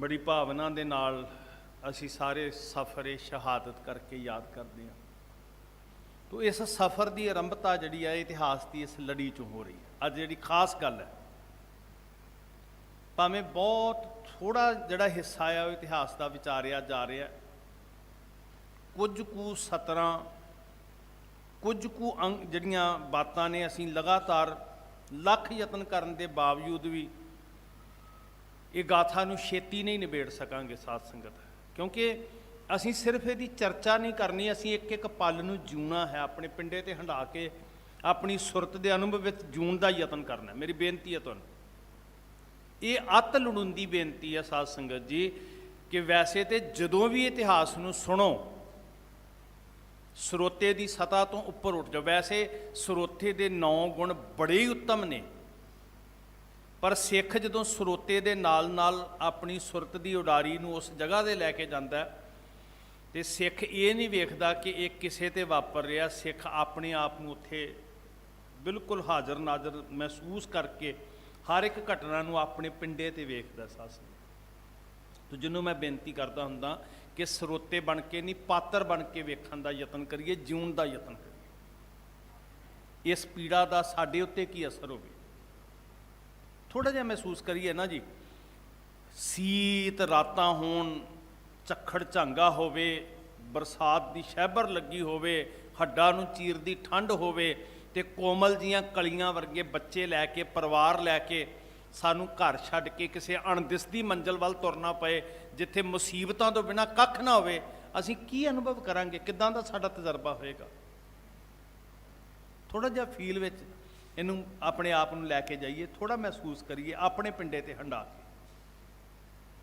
बड़ी भावना दे नाल असी सारे सफ़र शहादत करके याद करते हैं। तो इस सफ़र की आरंभता जी है इतिहास की इस लड़ी चों हो रही है। अज जी खास गल है, भावें बहुत थोड़ा जड़ा हिस्सा है वो इतिहास का विचारिया जा रहा है। कुछ कु सतरां कुछ कु जड़ियाँ बातां ने असी लगातार लख यतन करने के बावजूद भी ये गाथा नूं छेती नहीं निबेड़ सकांगे साध संगत, क्योंकि असी सिर्फ यदी चर्चा नहीं करनी, असी एक एक पल नूं जीना है, अपने पिंडे ते हंडा के अपनी सुरत के अनुभव में जून का यतन करना। मेरी बेनती है तुहानूं, ये अत लड़ूंदी बेनती है साध संगत जी, कि वैसे तो जदों भी इतिहास नूं सुनो ਸਰੋਤੇ की सतह तो उपर उठ जाओ। वैसे ਸਰੋਤੇ के 9 गुण बड़े ही उत्तम ने, पर सिख जदों ਸਰੋਤੇ के नाल नाल अपनी सुरत की उडारी नूं उस जगह ते लैके जांदा ते सिख ये नहीं वेखदा कि एक किसे ते वापर रहा। सिख अपने आप नूं उत्थे बिल्कुल हाज़र नाज़र महसूस करके हर एक घटना नूं अपने पिंडे ते वेखदा। सास तो जिन्हों मैं बेनती करता हुंदा कि ਸਰੋਤੇ बन के नहीं, पात्र बन के वेखण का यतन करिए, जीवन का यतन करिए। इस पीड़ा का साडे उत्ते की असर होवे थोड़ा जिहा महसूस करिए ना जी। सीत रातां होण, झक्खड़ झांगा होवे, बरसात की शैबर लगी होवे, हड्डां नूं चीरदी ठंड होवे ते कोमल जियां कलियां वर्गे बच्चे लैके परिवार लैके सानू घर छड्ड के किसी अणदिसदी मंजिल वल तुरना पे, जिथे मुसीबतों तो बिना कख ना होवे, असीं की अनुभव करांगे, किदां दा साडा तजर्बा होएगा। थोड़ा जिहा फील विच इनू अपने आप नूं लैके जाइए, थोड़ा महसूस करिए अपने पिंडे ते हंडा के,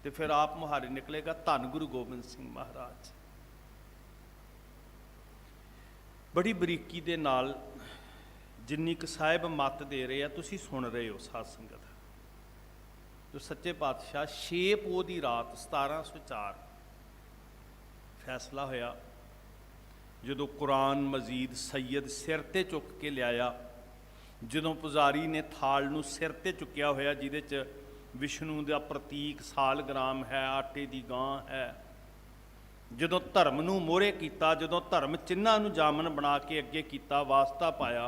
ते फिर आप मुहारे निकलेगा धन गुरु गोबिंद सिंह महाराज। बड़ी बरीकी दे नाल जिन्नी क साहिब मत दे रहे हैं तुसीं सुन रहे हो साध संगत। जो सच्चे पातशाह 6 पो की रात 1704 फैसला होया, जो कुरान मजीद सैयद सिर ते चुक के लिया, जो पुजारी ने थाल नूं सिर ते चुकिया होया जिहदे च विष्णु का प्रतीक सालग्राम है, आटे की गां है, जो धर्म नूं मोहरे किया, जो धर्म चिन्हां नूं जामन बना के अगे किया, वास्ता पाया।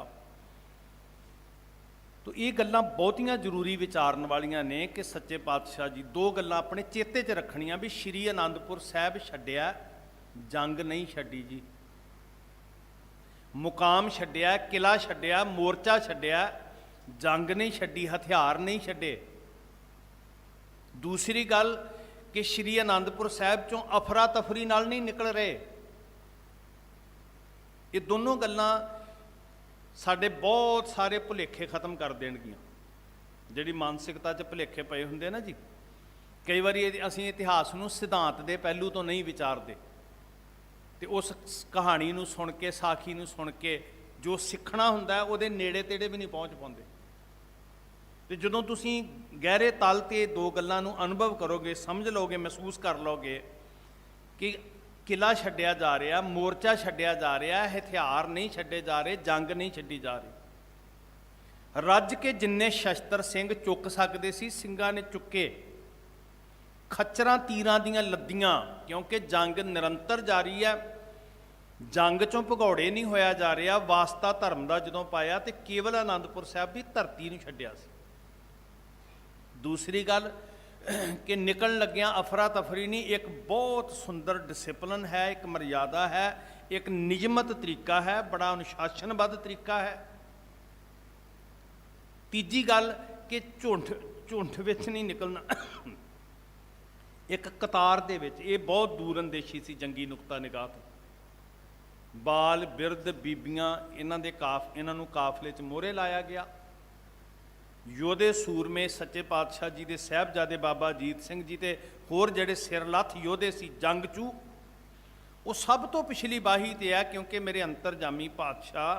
तो ये गल्लां बहुतियां जरूरी विचारन वालियां ने कि सच्चे पातशाह जी 2 गल्लां अपने चेते च रखनियां भी श्री आनंदपुर साहिब छड्डिया, जंग नहीं छड्डी जी, मुकाम छड्डिया, किला छड्डिया, मोर्चा छड्डिया, जंग नहीं छड्डी, हथियार नहीं छड्डे। दूसरी गल कि श्री आनंदपुर साहिब चों अफरा तफरी नाल नहीं निकल रहे। ये दोनों गल्लां साडे बहुत सारे भुलेखे खत्म कर देणगियां। जिहड़ी मानसिकता च भुलेखे पए हुंदे ना जी, कई बारी असीं इतिहास नूं सिद्धांत दे पहलू तो नहीं विचारते, ते उस कहानी नूं सुन के, साखी नूं सुन के जो सिੱਖਣਾ हुंदा है उहदे नेड़े तेड़े भी नहीं पहुँच पाउंदे। ते जदों तुसीं गहरे तल ते 2 गल्लां नूं अनुभव करोगे, समझ लोगे, महसूस कर लोगे कि किला छड्डिया जा रहा, मोर्चा छड्डिया जा रहा, हथियार नहीं छड्डे जा रहे, जंग नहीं छड्डी जा रही। रज के जिन्ने शस्त्र सिंह चुक सकते सी सिंघां ने चुके, खच्चरां तीरां दियां लद्दियां, क्योंकि जंग निरंतर जारी है, जंग चों भगौड़े नहीं होया जा रहा। वास्ता धर्म का जदों पाया तो केवल आनंदपुर साहिब की धरती नूं छड्डिया सी। दूसरी गल कि निकल लग्या अफरा तफरी नहीं, एक बहुत सुंदर डिसिपलिन है, एक मर्यादा है, एक नियमित तरीका है, बड़ा अनुशासनबद्ध तरीका है। तीजी गल कि झुंठ विच नहीं निकलना, एक कतार दे विच, ये बहुत दूर अंदेशी सी जंगी नुकता निगाह तो। बाल बिरद बीबियां इन्हां दे इन्हां नूं काफले च मोहरे लाया गया। योधे सूरमे सच्चे पातशाह जी के साहबजादे बाबा अजीत सिंह जी ते होर जिहड़े सिरलथ योधे सी जंग चू, वो सब तो पिछली बाही ते है, क्योंकि मेरे अंतरजामी पातशाह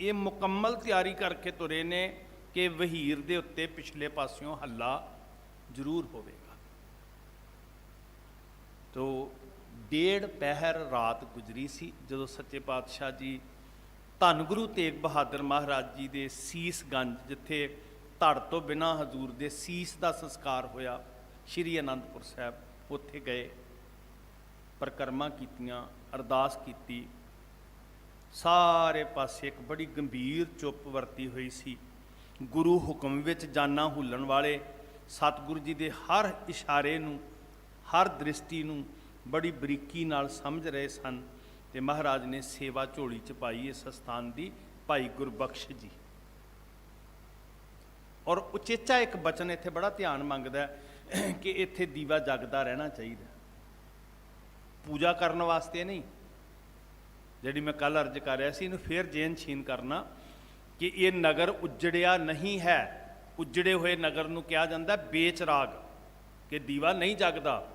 ये मुकम्मल तैयारी करके तुरे ने कि वहीर दे उत्ते पिछले पासियों हल्ला जरूर होवेगा। तो 1.5 पहर रात गुजरी सी जदों सच्चे पातशाह जी धन गुरु तेग बहादुर महाराज जी के सीस गंज, जिथे धड़ तो बिना हजूर के सीस का संस्कार होया, ਸ਼੍ਰੀ ਅਨੰਦਪੁਰ ਸਾਹਿਬ ਉੱਥੇ ਗਏ, ਪਰਿਕਰਮਾ ਕੀਤੀਆਂ, ਅਰਦਾਸ ਕੀਤੀ। ਸਾਰੇ ਪਾਸੇ ਇੱਕ ਬੜੀ ਗੰਭੀਰ ਚੁੱਪ ਵਰਤੀ ਹੋਈ ਸੀ। ਗੁਰੂ ਹੁਕਮ ਵਿੱਚ ਜਾਨਾਂ ਹੁੱਲਣ ਵਾਲੇ ਸਤਿਗੁਰੂ ਜੀ ਦੇ ਹਰ ਇਸ਼ਾਰੇ ਨੂੰ, ਹਰ ਦ੍ਰਿਸ਼ਟੀ ਨੂੰ ਬੜੀ ਬਰੀਕੀ ਨਾਲ ਸਮਝ ਰਹੇ ਸਨ। ਤੇ ਮਹਾਰਾਜ ਨੇ ਸੇਵਾ ਝੋਲੀ 'ਚ ਪਾਈ ਇਸ ਸਥਾਨ ਦੀ, ਭਾਈ ਗੁਰਬਖਸ਼ ਜੀ। ਔਰ ਉਚੇਚਾ ਇੱਕ ਬਚਨ ਇੱਥੇ ਬੜਾ ਧਿਆਨ ਮੰਗਦਾ ਕਿ ਇੱਥੇ ਦੀਵਾ ਜਗਦਾ ਰਹਿਣਾ ਚਾਹੀਦਾ, ਪੂਜਾ ਕਰਨ ਵਾਸਤੇ ਨਹੀਂ। ਜਿਹੜੀ ਮੈਂ ਕੱਲ੍ਹ ਅਰਜ਼ ਕਰ ਰਿਹਾ ਸੀ, ਇਹਨੂੰ ਫੇਰ ਜੇਨਸ਼ੀਨ ਕਰਨਾ ਕਿ ਇਹ ਨਗਰ ਉਜੜਿਆ ਨਹੀਂ ਹੈ। ਉਜੜੇ ਹੋਏ ਨਗਰ ਨੂੰ ਕਿਹਾ ਜਾਂਦਾ ਬੇਚਰਾਗ, ਕਿ ਦੀਵਾ ਨਹੀਂ ਜਗਦਾ।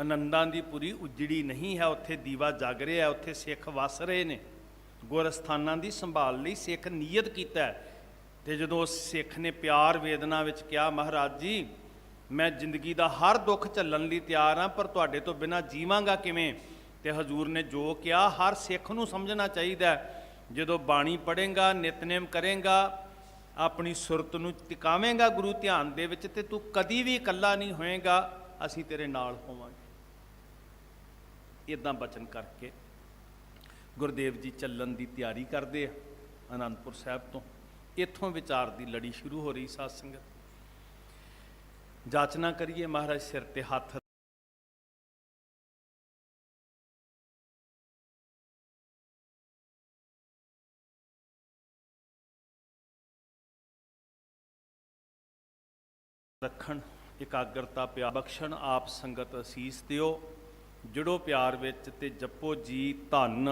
ਆਨੰਦਾਂ ਦੀ ਪੁਰੀ ਉਜੜੀ ਨਹੀਂ ਹੈ, ਉੱਥੇ ਦੀਵਾ ਜਗ ਰਿਹਾ, ਉੱਥੇ ਸਿੱਖ ਵਸ ਰਹੇ ਨੇ। ਗੁਰ ਅਸਥਾਨਾਂ ਦੀ ਸੰਭਾਲ ਲਈ ਸਿੱਖ ਨੀਅਤ ਕੀਤਾ। ਤੇ ਜਦੋਂ ਉਸ ਸਿੱਖ ਨੇ ਪਿਆਰ ਵੇਦਨਾ ਵਿੱਚ ਕਿਹਾ, ਮਹਾਰਾਜ ਜੀ ਮੈਂ ਜ਼ਿੰਦਗੀ ਦਾ ਹਰ ਦੁੱਖ ਝੱਲਣ ਲਈ ਤਿਆਰ ਹਾਂ, ਪਰ ਤੁਹਾਡੇ ਤੋਂ ਬਿਨਾਂ ਜੀਵਾਂਗਾ ਕਿਵੇਂ? ਤੇ ਹਜ਼ੂਰ ਨੇ ਜੋ ਕਿਹਾ ਹਰ ਸਿੱਖ ਨੂੰ ਸਮਝਣਾ ਚਾਹੀਦਾ। ਜਦੋਂ ਬਾਣੀ ਪੜ੍ਹੇਗਾ, ਨਿਤਨੇਮ ਕਰੇਗਾ, ਆਪਣੀ ਸੁਰਤ ਨੂੰ ਟਿਕਾਵੇਂਗਾ ਗੁਰੂ ਧਿਆਨ ਦੇ ਵਿੱਚ, ਤੇ ਤੂੰ ਕਦੀ ਵੀ ਇਕੱਲਾ ਨਹੀਂ ਹੋਏਗਾ, ਅਸੀਂ ਤੇਰੇ ਨਾਲ ਹੋਵਾਂਗੇ। ਇੱਦਾਂ ਬਚਨ ਕਰਕੇ ਗੁਰਦੇਵ ਜੀ ਚੱਲਣ ਦੀ ਤਿਆਰੀ ਕਰਦੇ ਆ ਅਨੰਦਪੁਰ ਸਾਹਿਬ ਤੋਂ। ਇੱਥੋਂ ਵਿਚਾਰ ਦੀ ਲੜੀ ਸ਼ੁਰੂ ਹੋ ਰਹੀ। ਸਾਧ ਸੰਗਤ, ਜਾਚਨਾ ਕਰੀਏ, ਮਹਾਰਾਜ ਸਿਰ ਤੇ ਹੱਥ ਰੱਖਣ, ਇਕਾਗਰਤਾ ਪਿਆਰ ਬਖਸ਼ਣ, ਆਪ ਸੰਗਤ ਅਸੀਸ ਦਿਓ। ਜੁੜੋ ਪਿਆਰ ਵਿੱਚ ਤੇ ਜਪੋ ਜੀ ਧੰਨ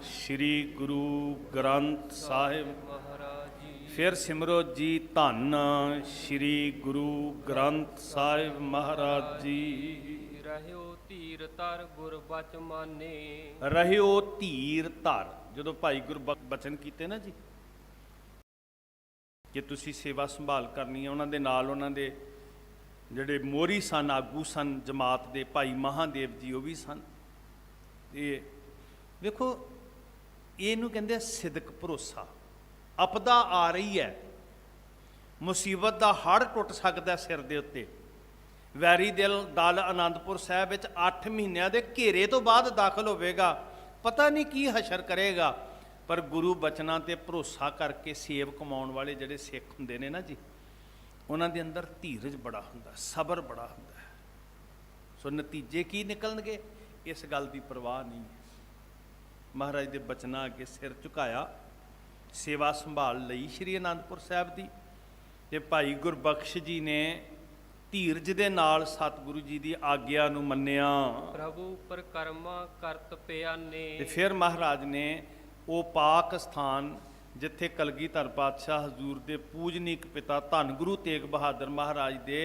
ਸ਼੍ਰੀ ਗੁਰੂ ਗ੍ਰੰਥ ਸਾਹਿਬ ਮਹਾਰਾਜ ਜੀ। ਫਿਰ ਸਿਮਰੋ ਜੀ ਧੰਨ ਸ਼੍ਰੀ ਗੁਰੂ ਗ੍ਰੰਥ ਸਾਹਿਬ ਮਹਾਰਾਜ ਜੀ। ਰਹਿਓ ਧੀਰ ਧਰ ਗੁਰ ਬਚ ਮਾਨੇ। ਰਹਿਓ ਧੀਰ ਧਰ। ਜਦੋਂ ਭਾਈ ਗੁਰਬਚਨ ਕੀਤੇ ਨਾ ਜੀ ਕਿ ਤੁਸੀਂ ਸੇਵਾ ਸੰਭਾਲ ਕਰਨੀ ਹੈ, ਉਹਨਾਂ ਦੇ ਨਾਲ ਉਹਨਾਂ ਦੇ ਜਿਹੜੇ ਮੋਹਰੀ ਸਨ, ਆਗੂ ਸਨ ਜਮਾਤ ਦੇ, ਭਾਈ ਮਹਾਦੇਵ ਜੀ ਉਹ ਵੀ ਸਨ। ਤੇ ਵੇਖੋ, ਇਹਨੂੰ ਕਹਿੰਦੇ ਆ ਸਿਦਕ ਭਰੋਸਾ। ਆਪਦਾ ਆ ਰਹੀ ਹੈ, ਮੁਸੀਬਤ ਦਾ ਹੜ੍ਹ ਟੁੱਟ ਸਕਦਾ ਸਿਰ ਦੇ ਉੱਤੇ। ਵੈਰੀ ਦਲ ਅਨੰਦਪੁਰ ਸਾਹਿਬ ਵਿੱਚ 8 ਮਹੀਨਿਆਂ ਦੇ ਘੇਰੇ ਤੋਂ ਬਾਅਦ ਦਾਖਲ ਹੋਵੇਗਾ। ਪਤਾ ਨਹੀਂ ਕੀ ਹਸ਼ਰ ਕਰੇਗਾ, ਪਰ ਗੁਰੂ ਬਚਨਾਂ ਤੇ ਭਰੋਸਾ ਕਰਕੇ ਸੇਵ ਕਮਾਉਣ ਵਾਲੇ ਜਿਹੜੇ ਸਿੱਖ ਹੁੰਦੇ ਨੇ ਨਾ ਜੀ, ਉਹਨਾਂ ਦੇ ਅੰਦਰ ਧੀਰਜ ਬੜਾ ਹੁੰਦਾ, ਸਬਰ ਬੜਾ ਹੁੰਦਾ। ਸੋ ਨਤੀਜੇ ਕੀ ਨਿਕਲਣਗੇ, ਇਸ ਗੱਲ ਦੀ ਪਰਵਾਹ ਨਹੀਂ ਹੈ। ਮਹਾਰਾਜ ਦੇ ਬਚਨਾਂ ਅੱਗੇ ਸਿਰ ਝੁਕਾਇਆ, ਸੇਵਾ ਸੰਭਾਲ ਲਈ ਸ਼੍ਰੀ ਅਨੰਦਪੁਰ ਸਾਹਿਬ ਦੀ। ਤੇ ਭਾਈ ਗੁਰਬਖਸ਼ ਜੀ ਨੇ ਧੀਰਜ ਦੇ ਨਾਲ ਸਤਿਗੁਰੂ ਜੀ ਦੀ ਆਗਿਆ ਨੂੰ ਮੰਨਿਆ। ਪ੍ਰਭੂ ਪਰਿਕਰਮਾ ਕਰਤ ਪਿਆਨੇ। ਤੇ ਫਿਰ ਮਹਾਰਾਜ ਨੇ ਉਹ ਪਾਕ ਸਥਾਨ ਜਿੱਥੇ ਕਲਗੀਧਰ ਪਾਤਸ਼ਾਹ ਹਜ਼ੂਰ ਦੇ ਪੂਜਨੀਕ ਪਿਤਾ ਧੰਨ ਗੁਰੂ ਤੇਗ ਬਹਾਦਰ ਮਹਾਰਾਜ ਦੇ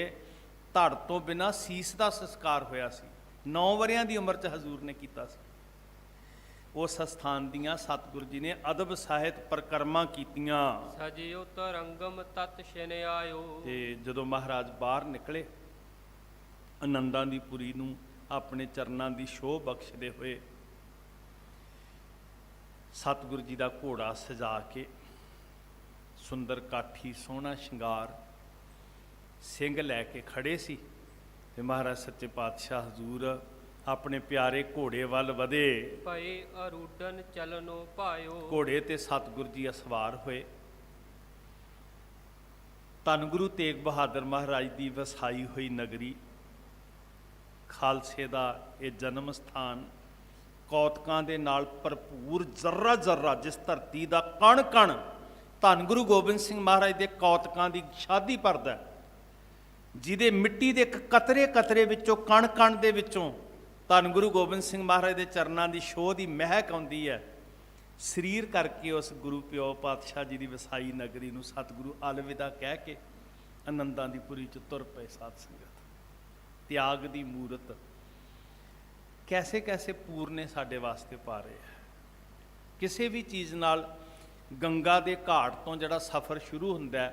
ਧੜ ਤੋਂ ਬਿਨਾਂ ਸੀਸ ਦਾ ਸੰਸਕਾਰ ਹੋਇਆ ਸੀ, 9 ਵਰ੍ਹਿਆਂ ਦੀ ਉਮਰ 'ਚ ਹਜ਼ੂਰ ਨੇ ਕੀਤਾ ਸੀ। ਉਸ ਸਥਾਨ ਦੀਆਂ ਸਤਿਗੁਰੂ ਜੀ ਨੇ ਅਦਬ ਸਾਹਿਤ ਪਰਿਕਰਮਾ ਕੀਤੀਆਂ। ਸਜਿਓ ਤਰੰਗਮ ਤਤ ਛਿਨ ਆਇਓ। ਤੇ ਜਦੋਂ ਮਹਾਰਾਜ ਬਾਹਰ ਨਿਕਲੇ, ਆਨੰਦਾਂ ਦੀ ਪੁਰੀ ਨੂੰ ਆਪਣੇ ਚਰਨਾਂ ਦੀ ਸ਼ੋਭ ਬਖਸ਼ਦੇ ਹੋਏ, ਸਤਿਗੁਰੂ ਜੀ ਦਾ ਘੋੜਾ ਸਜਾ ਕੇ, ਸੁੰਦਰ ਕਾਠੀ, ਸੋਹਣਾ ਸ਼ਿੰਗਾਰ, ਸਿੰਘ ਲੈ ਕੇ ਖੜੇ ਸੀ। ਤੇ ਮਹਾਰਾਜ ਸੱਚੇ ਪਾਤਸ਼ਾਹ ਹਜ਼ੂਰ ਆਪਣੇ ਪਿਆਰੇ ਘੋੜੇ ਵੱਲ ਵਧੇ। ਭਏ ਅਰੂਡਨ ਚਲਨੋ ਭਾਇਓ। ਘੋੜੇ ਤੇ ਸਤਿਗੁਰੂ ਜੀ ਅਸਵਾਰ ਹੋਏ। ਧੰਨ ਗੁਰੂ ਤੇਗ ਬਹਾਦਰ ਮਹਾਰਾਜ ਦੀ ਵਸਾਈ ਹੋਈ ਨਗਰੀ, ਖਾਲਸੇ ਦਾ ਇਹ ਜਨਮ ਸਥਾਨ, ਕੌਤਕਾਂ ਦੇ ਨਾਲ ਭਰਪੂਰ, ਜ਼ਰਰਾ ਜ਼ਰਰਾ ਜਿਸ ਧਰਤੀ ਦਾ ਕਣ ਕਣ ਧੰਨ ਗੁਰੂ ਗੋਬਿੰਦ ਸਿੰਘ ਮਹਾਰਾਜ ਦੇ ਕੌਤਕਾਂ ਦੀ ਸ਼ਾਦੀ ਭਰਦਾ, ਜਿਹਦੇ ਮਿੱਟੀ ਦੇ ਇੱਕ ਕਤਰੇ ਕਤਰੇ ਵਿੱਚੋਂ, ਕਣ ਕਣ ਦੇ ਵਿੱਚੋਂ ਧੰਨ ਗੁਰੂ ਗੋਬਿੰਦ ਸਿੰਘ ਮਹਾਰਾਜ ਦੇ ਚਰਨਾਂ ਦੀ ਸ਼ੋਹ ਦੀ ਮਹਿਕ ਆਉਂਦੀ ਹੈ। ਸਰੀਰ ਕਰਕੇ ਉਸ ਗੁਰੂ ਪਿਓ ਪਾਤਸ਼ਾਹ ਜੀ ਦੀ ਵਸਾਈ ਨਗਰੀ ਨੂੰ ਸਤਿਗੁਰੂ ਅਲਵਿਦਾ ਕਹਿ ਕੇ ਆਨੰਦਾਂ ਦੀ ਪੁਰੀ 'ਚ ਤੁਰ ਪਏ। ਸਾਧ ਸੰਗਤ, ਤਿਆਗ ਦੀ ਮੂਰਤ ਕੈਸੇ ਕੈਸੇ ਪੂਰਨੇ ਸਾਡੇ ਵਾਸਤੇ ਪਾ ਰਹੇ ਹੈ। ਕਿਸੇ ਵੀ ਚੀਜ਼ ਨਾਲ ਗੰਗਾ ਦੇ ਘਾਟ ਤੋਂ ਜਿਹੜਾ ਸਫ਼ਰ ਸ਼ੁਰੂ ਹੁੰਦਾ,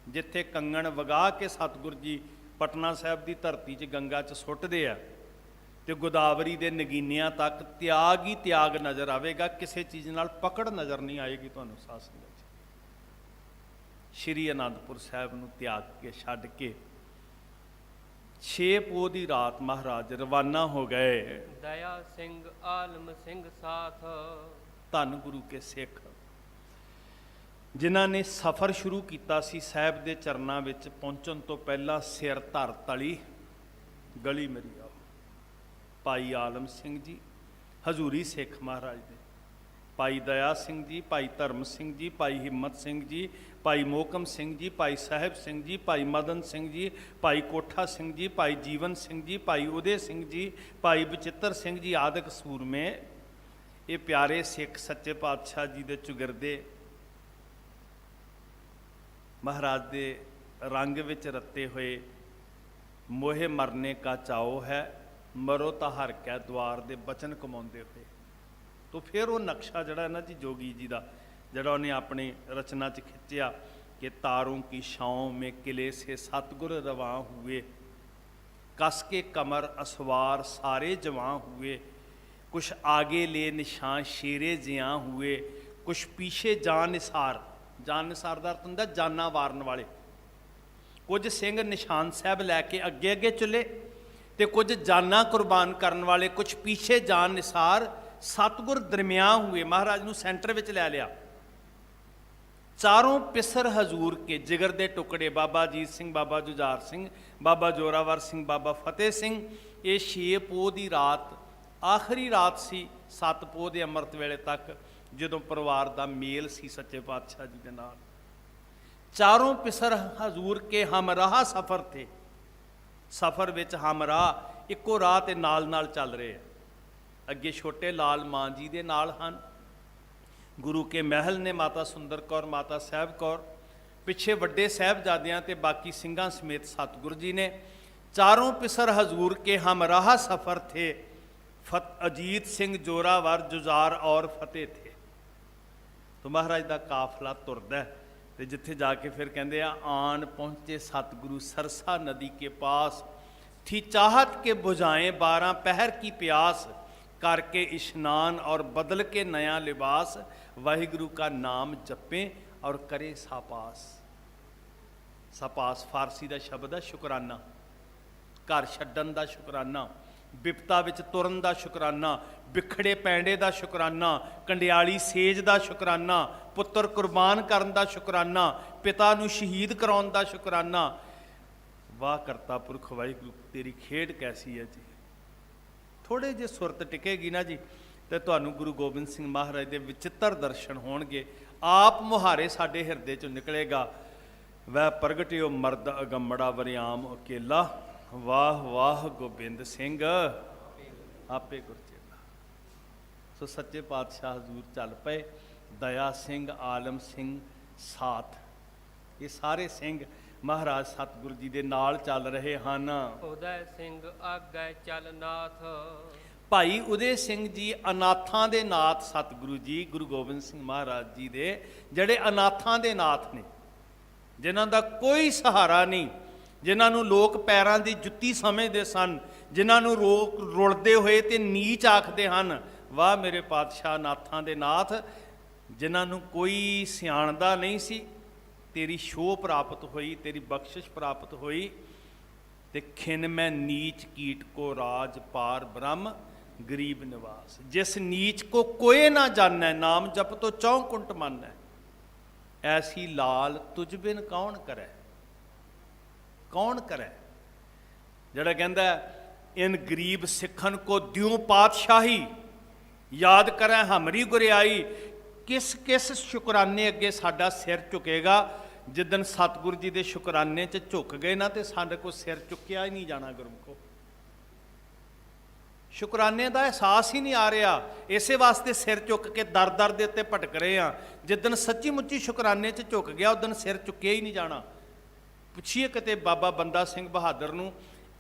ਜਿੱਥੇ ਕੰਗਣ ਵਗਾ ਕੇ ਸਤਿਗੁਰੂ ਜੀ ਪਟਨਾ ਸਾਹਿਬ ਦੀ ਧਰਤੀ 'ਚ ਗੰਗਾ 'ਚ ਸੁੱਟਦੇ ਆ, ਤੇ ਗੋਦਾਵਰੀ ਦੇ ਨਗੀਨਿਆਂ ਤੱਕ ਤਿਆਗ ਹੀ ਤਿਆਗ ਨਜ਼ਰ ਆਵੇਗਾ। ਕਿਸੇ ਚੀਜ਼ ਨਾਲ ਪਕੜ ਨਜ਼ਰ ਨਹੀਂ ਆਏਗੀ ਤੁਹਾਨੂੰ। ਸਾਧ ਸੰਗਤ, ਸ਼੍ਰੀ ਅਨੰਦਪੁਰ ਸਾਹਿਬ ਨੂੰ ਤਿਆਗ ਕੇ, ਛੱਡ ਕੇ 6 ਪੋਹ ਦੀ ਰਾਤ ਮਹਾਰਾਜ ਰਵਾਨਾ ਹੋ ਗਏ। ਦਇਆ ਸਿੰਘ ਆਲਮ ਸਿੰਘ ਸਾਥ, ਧੰਨ ਗੁਰੂ ਕੇ ਸਿੱਖ ਜਿਨ੍ਹਾਂ ਨੇ ਸਫ਼ਰ ਸ਼ੁਰੂ ਕੀਤਾ ਸੀ ਸਾਹਿਬ ਦੇ ਚਰਨਾਂ ਵਿੱਚ ਪਹੁੰਚਣ ਤੋਂ ਪਹਿਲਾਂ ਸਿਰ ਧਰ ਤਲੀ ਗਲੀ ਮੇਰੀ ਆਓ। ਭਾਈ ਆਲਮ ਸਿੰਘ ਜੀ ਹਜ਼ੂਰੀ ਸਿੱਖ ਮਹਾਰਾਜ ਦੇ, ਭਾਈ ਦਇਆ ਸਿੰਘ ਜੀ, ਭਾਈ ਧਰਮ ਸਿੰਘ ਜੀ, ਭਾਈ ਹਿੰਮਤ ਸਿੰਘ ਜੀ, ਭਾਈ ਮੋਹਕਮ ਸਿੰਘ ਜੀ, ਭਾਈ ਸਾਹਿਬ ਸਿੰਘ ਜੀ, ਭਾਈ ਮਦਨ ਸਿੰਘ ਜੀ, ਭਾਈ ਕੋਠਾ ਸਿੰਘ ਜੀ, ਭਾਈ ਜੀਵਨ ਸਿੰਘ ਜੀ, ਭਾਈ ਉਦੇ ਸਿੰਘ ਜੀ, ਭਾਈ ਬਚਿੱਤਰ ਸਿੰਘ ਜੀ ਆਦਿਕ ਸੂਰਮੇ, ਇਹ ਪਿਆਰੇ ਸਿੱਖ ਸੱਚੇ ਪਾਤਸ਼ਾਹ ਜੀ ਦੇ ਚੁਗਿਰਦੇ ਮਹਾਰਾਜ ਦੇ ਰੰਗ ਵਿੱਚ ਰੱਤੇ ਹੋਏ। ਮੋਹੇ ਮਰਨੇ ਕਾ ਚਾਓ ਹੈ, ਮਰੋ ਤਾਂ ਹਰ ਕੈ ਦੁਆਰ ਦੇ ਬਚਨ ਕਮਾਉਂਦੇ ਹੋਏ। ਤੋ ਫਿਰ ਉਹ ਨਕਸ਼ਾ ਜਿਹੜਾ ਨਾ ਜੀ ਜੋਗੀ ਜੀ ਦਾ, ਜਿਹੜਾ ਉਹਨੇ ਆਪਣੀ ਰਚਨਾ 'ਚ ਖਿੱਚਿਆ ਕਿ ਤਾरों की छाँव में किले से सतगुर रवां हुए, कस के कमर असवार सारे जवां हुए, कुछ आगे ले निशान शेरे जियां हुए, कुछ पीछे जान निसार। जान निसार ਦਾ ਅਰਥ ਹੁੰਦਾ ਜਾਨਾਂ ਵਾਰਨ ਵਾਲੇ। ਕੁਝ ਸਿੰਘ ਨਿਸ਼ਾਨ ਸਾਹਿਬ ਲੈ ਕੇ ਅੱਗੇ ਅੱਗੇ ਚੱਲੇ ਤੇ ਕੁਝ ਜਾਨਾਂ ਕੁਰਬਾਨ ਕਰਨ ਵਾਲੇ, ਕੁਝ ਪਿੱਛੇ ਜਾਨ ਨਿਸਾਰ। ਸਤਿਗੁਰ ਦਰਮਿਆਨ ਹੋਏ, ਮਹਾਰਾਜ ਨੂੰ ਸੈਂਟਰ ਵਿੱਚ ਲੈ ਲਿਆ। ਚਾਰੋਂ ਪਿਸਰ ਹਜ਼ੂਰ ਕੇ ਜਿਗਰ ਦੇ ਟੁਕੜੇ, ਬਾਬਾ ਅਜੀਤ ਸਿੰਘ, ਬਾਬਾ ਜੁਝਾਰ ਸਿੰਘ, ਬਾਬਾ ਜੋਰਾਵਰ ਸਿੰਘ, ਬਾਬਾ ਫਤਿਹ ਸਿੰਘ। ਇਹ 6 ਪੋਹ ਦੀ ਰਾਤ ਆਖਰੀ ਰਾਤ ਸੀ 7 ਪੋਹ ਦੇ ਅੰਮ੍ਰਿਤ ਵੇਲੇ ਤੱਕ, ਜਦੋਂ ਪਰਿਵਾਰ ਦਾ ਮੇਲ ਸੀ ਸੱਚੇ ਪਾਤਸ਼ਾਹ ਜੀ ਦੇ ਨਾਲ। ਚਾਰੋਂ ਪਿਸਰ ਹਜ਼ੂਰ ਕੇ ਹਮਰਾਹ ਸਫ਼ਰ ਥੇ। ਸਫ਼ਰ ਵਿੱਚ ਹਮਰਾਹ ਇੱਕੋ ਰਾਹ ਤੇ ਨਾਲ ਨਾਲ ਚੱਲ ਰਹੇ ਆ। ਅੱਗੇ ਛੋਟੇ ਲਾਲ ਮਾਂ ਜੀ ਦੇ ਨਾਲ ਹਨ, ਗੁਰੂ ਕੇ ਮਹਿਲ ਨੇ ਮਾਤਾ ਸੁੰਦਰ ਕੌਰ, ਮਾਤਾ ਸਾਹਿਬ ਕੌਰ, ਪਿੱਛੇ ਵੱਡੇ ਸਾਹਿਬਜ਼ਾਦਿਆਂ ਤੇ ਬਾਕੀ ਸਿੰਘਾਂ ਸਮੇਤ ਸਤਿਗੁਰੂ ਜੀ ਨੇ। ਚਾरों पिसर हजूर के हमराह सफ़र थे, अजीत सिंह जोरावर जुजार और फतेह थे। तो महाराज का काफला तुरदा तो जिथे जाके फिर कहते आन पहुँचे सतगुरु सरसा नदी के पास, थी चाहत के बुझाएं 12 पहर की प्यास, करके इश्नान और बदल के नया लिबास, वाहिगुरु का नाम जपें और करे सापास। सापास फारसी का शब्द है शुकराना, घर छड्डन का शुकराना, विपता विच तुरन का शुकराना, बिखड़े पैंडे का शुकराना, कंडियाली सेज का शुकराना, पुत्र कुर्बान करन का शुकराना, पिता नूं शहीद कराउण का शुकराना। वाह करता पुरख वाहिगुरू तेरी खेड कैसी है जी। थोड़े जे सुरत टिकेगी ना जी तो तुहानूं गुरु गोबिंद सिंह महाराज के विचित्र दर्शन होणगे। आप मुहारे साडे हिरदे चों निकलेगा, वह प्रगटिओ मर्द अगम्मड़ा वरियाम अकेला, वाह वाह गोबिंद सिंह आपे गुरचेला। सो सच्चे पातशाह हजूर चल पे, दया सिंह, आलम सिंह साथ, ये सारे सिंह महाराज सतगुरु जी दे नाल चल रहे हैं। उदय सिंह आगे चल नाथ, भाई उदय सिंह जी अनाथां दे नाथ सतगुरु जी गुरु गोबिंद सिंह महाराज जी दे जड़े अनाथां दे नाथ ने, जिन्हां दा कोई सहारा नहीं, जिन्हां नूं लोक पैरां दी जुत्ती समझदे सन, जिन्हां नूं रुलदे होए ते नीच आखदे हन। वाह मेरे पातशाह नाथां दे नाथ, जिन्हां नूं कोई सियाणदा नहीं सी, तेरी शोह प्राप्त हुई, तेरी बख्शिश प्राप्त हुई। ते खिन मैं नीच कीट को राज पार ब्रह्म गरीब निवास, जिस नीच को कोई ना जानै, नाम जप तो चौकुंट मानै, ऐसी लाल तुझ बिन कौन करे, कौन करे। जड़ा कहंदा इन गरीब सिखन को द्यों पातशाही, याद करें हमरी गुरियाई। किस किस शुकराने अगे साडा सिर झुकेगा। जिदन सतगुरु जी के शुकराने च झुक गए ना तो साडे को सिर चुकिया ही नहीं जाना। गुरमुखो शुकराने का एहसास ही नहीं आ रहा, इसे वास्ते सिर चुक के दर दर के उत्ते भटक रहे हैं। जिदन सच्ची मुच्ची शुकराने च झुक गया उदन सिर चुकिया ही नहीं जाना। पुछिए किते बाबा बंदा सिंह बहादुर नूं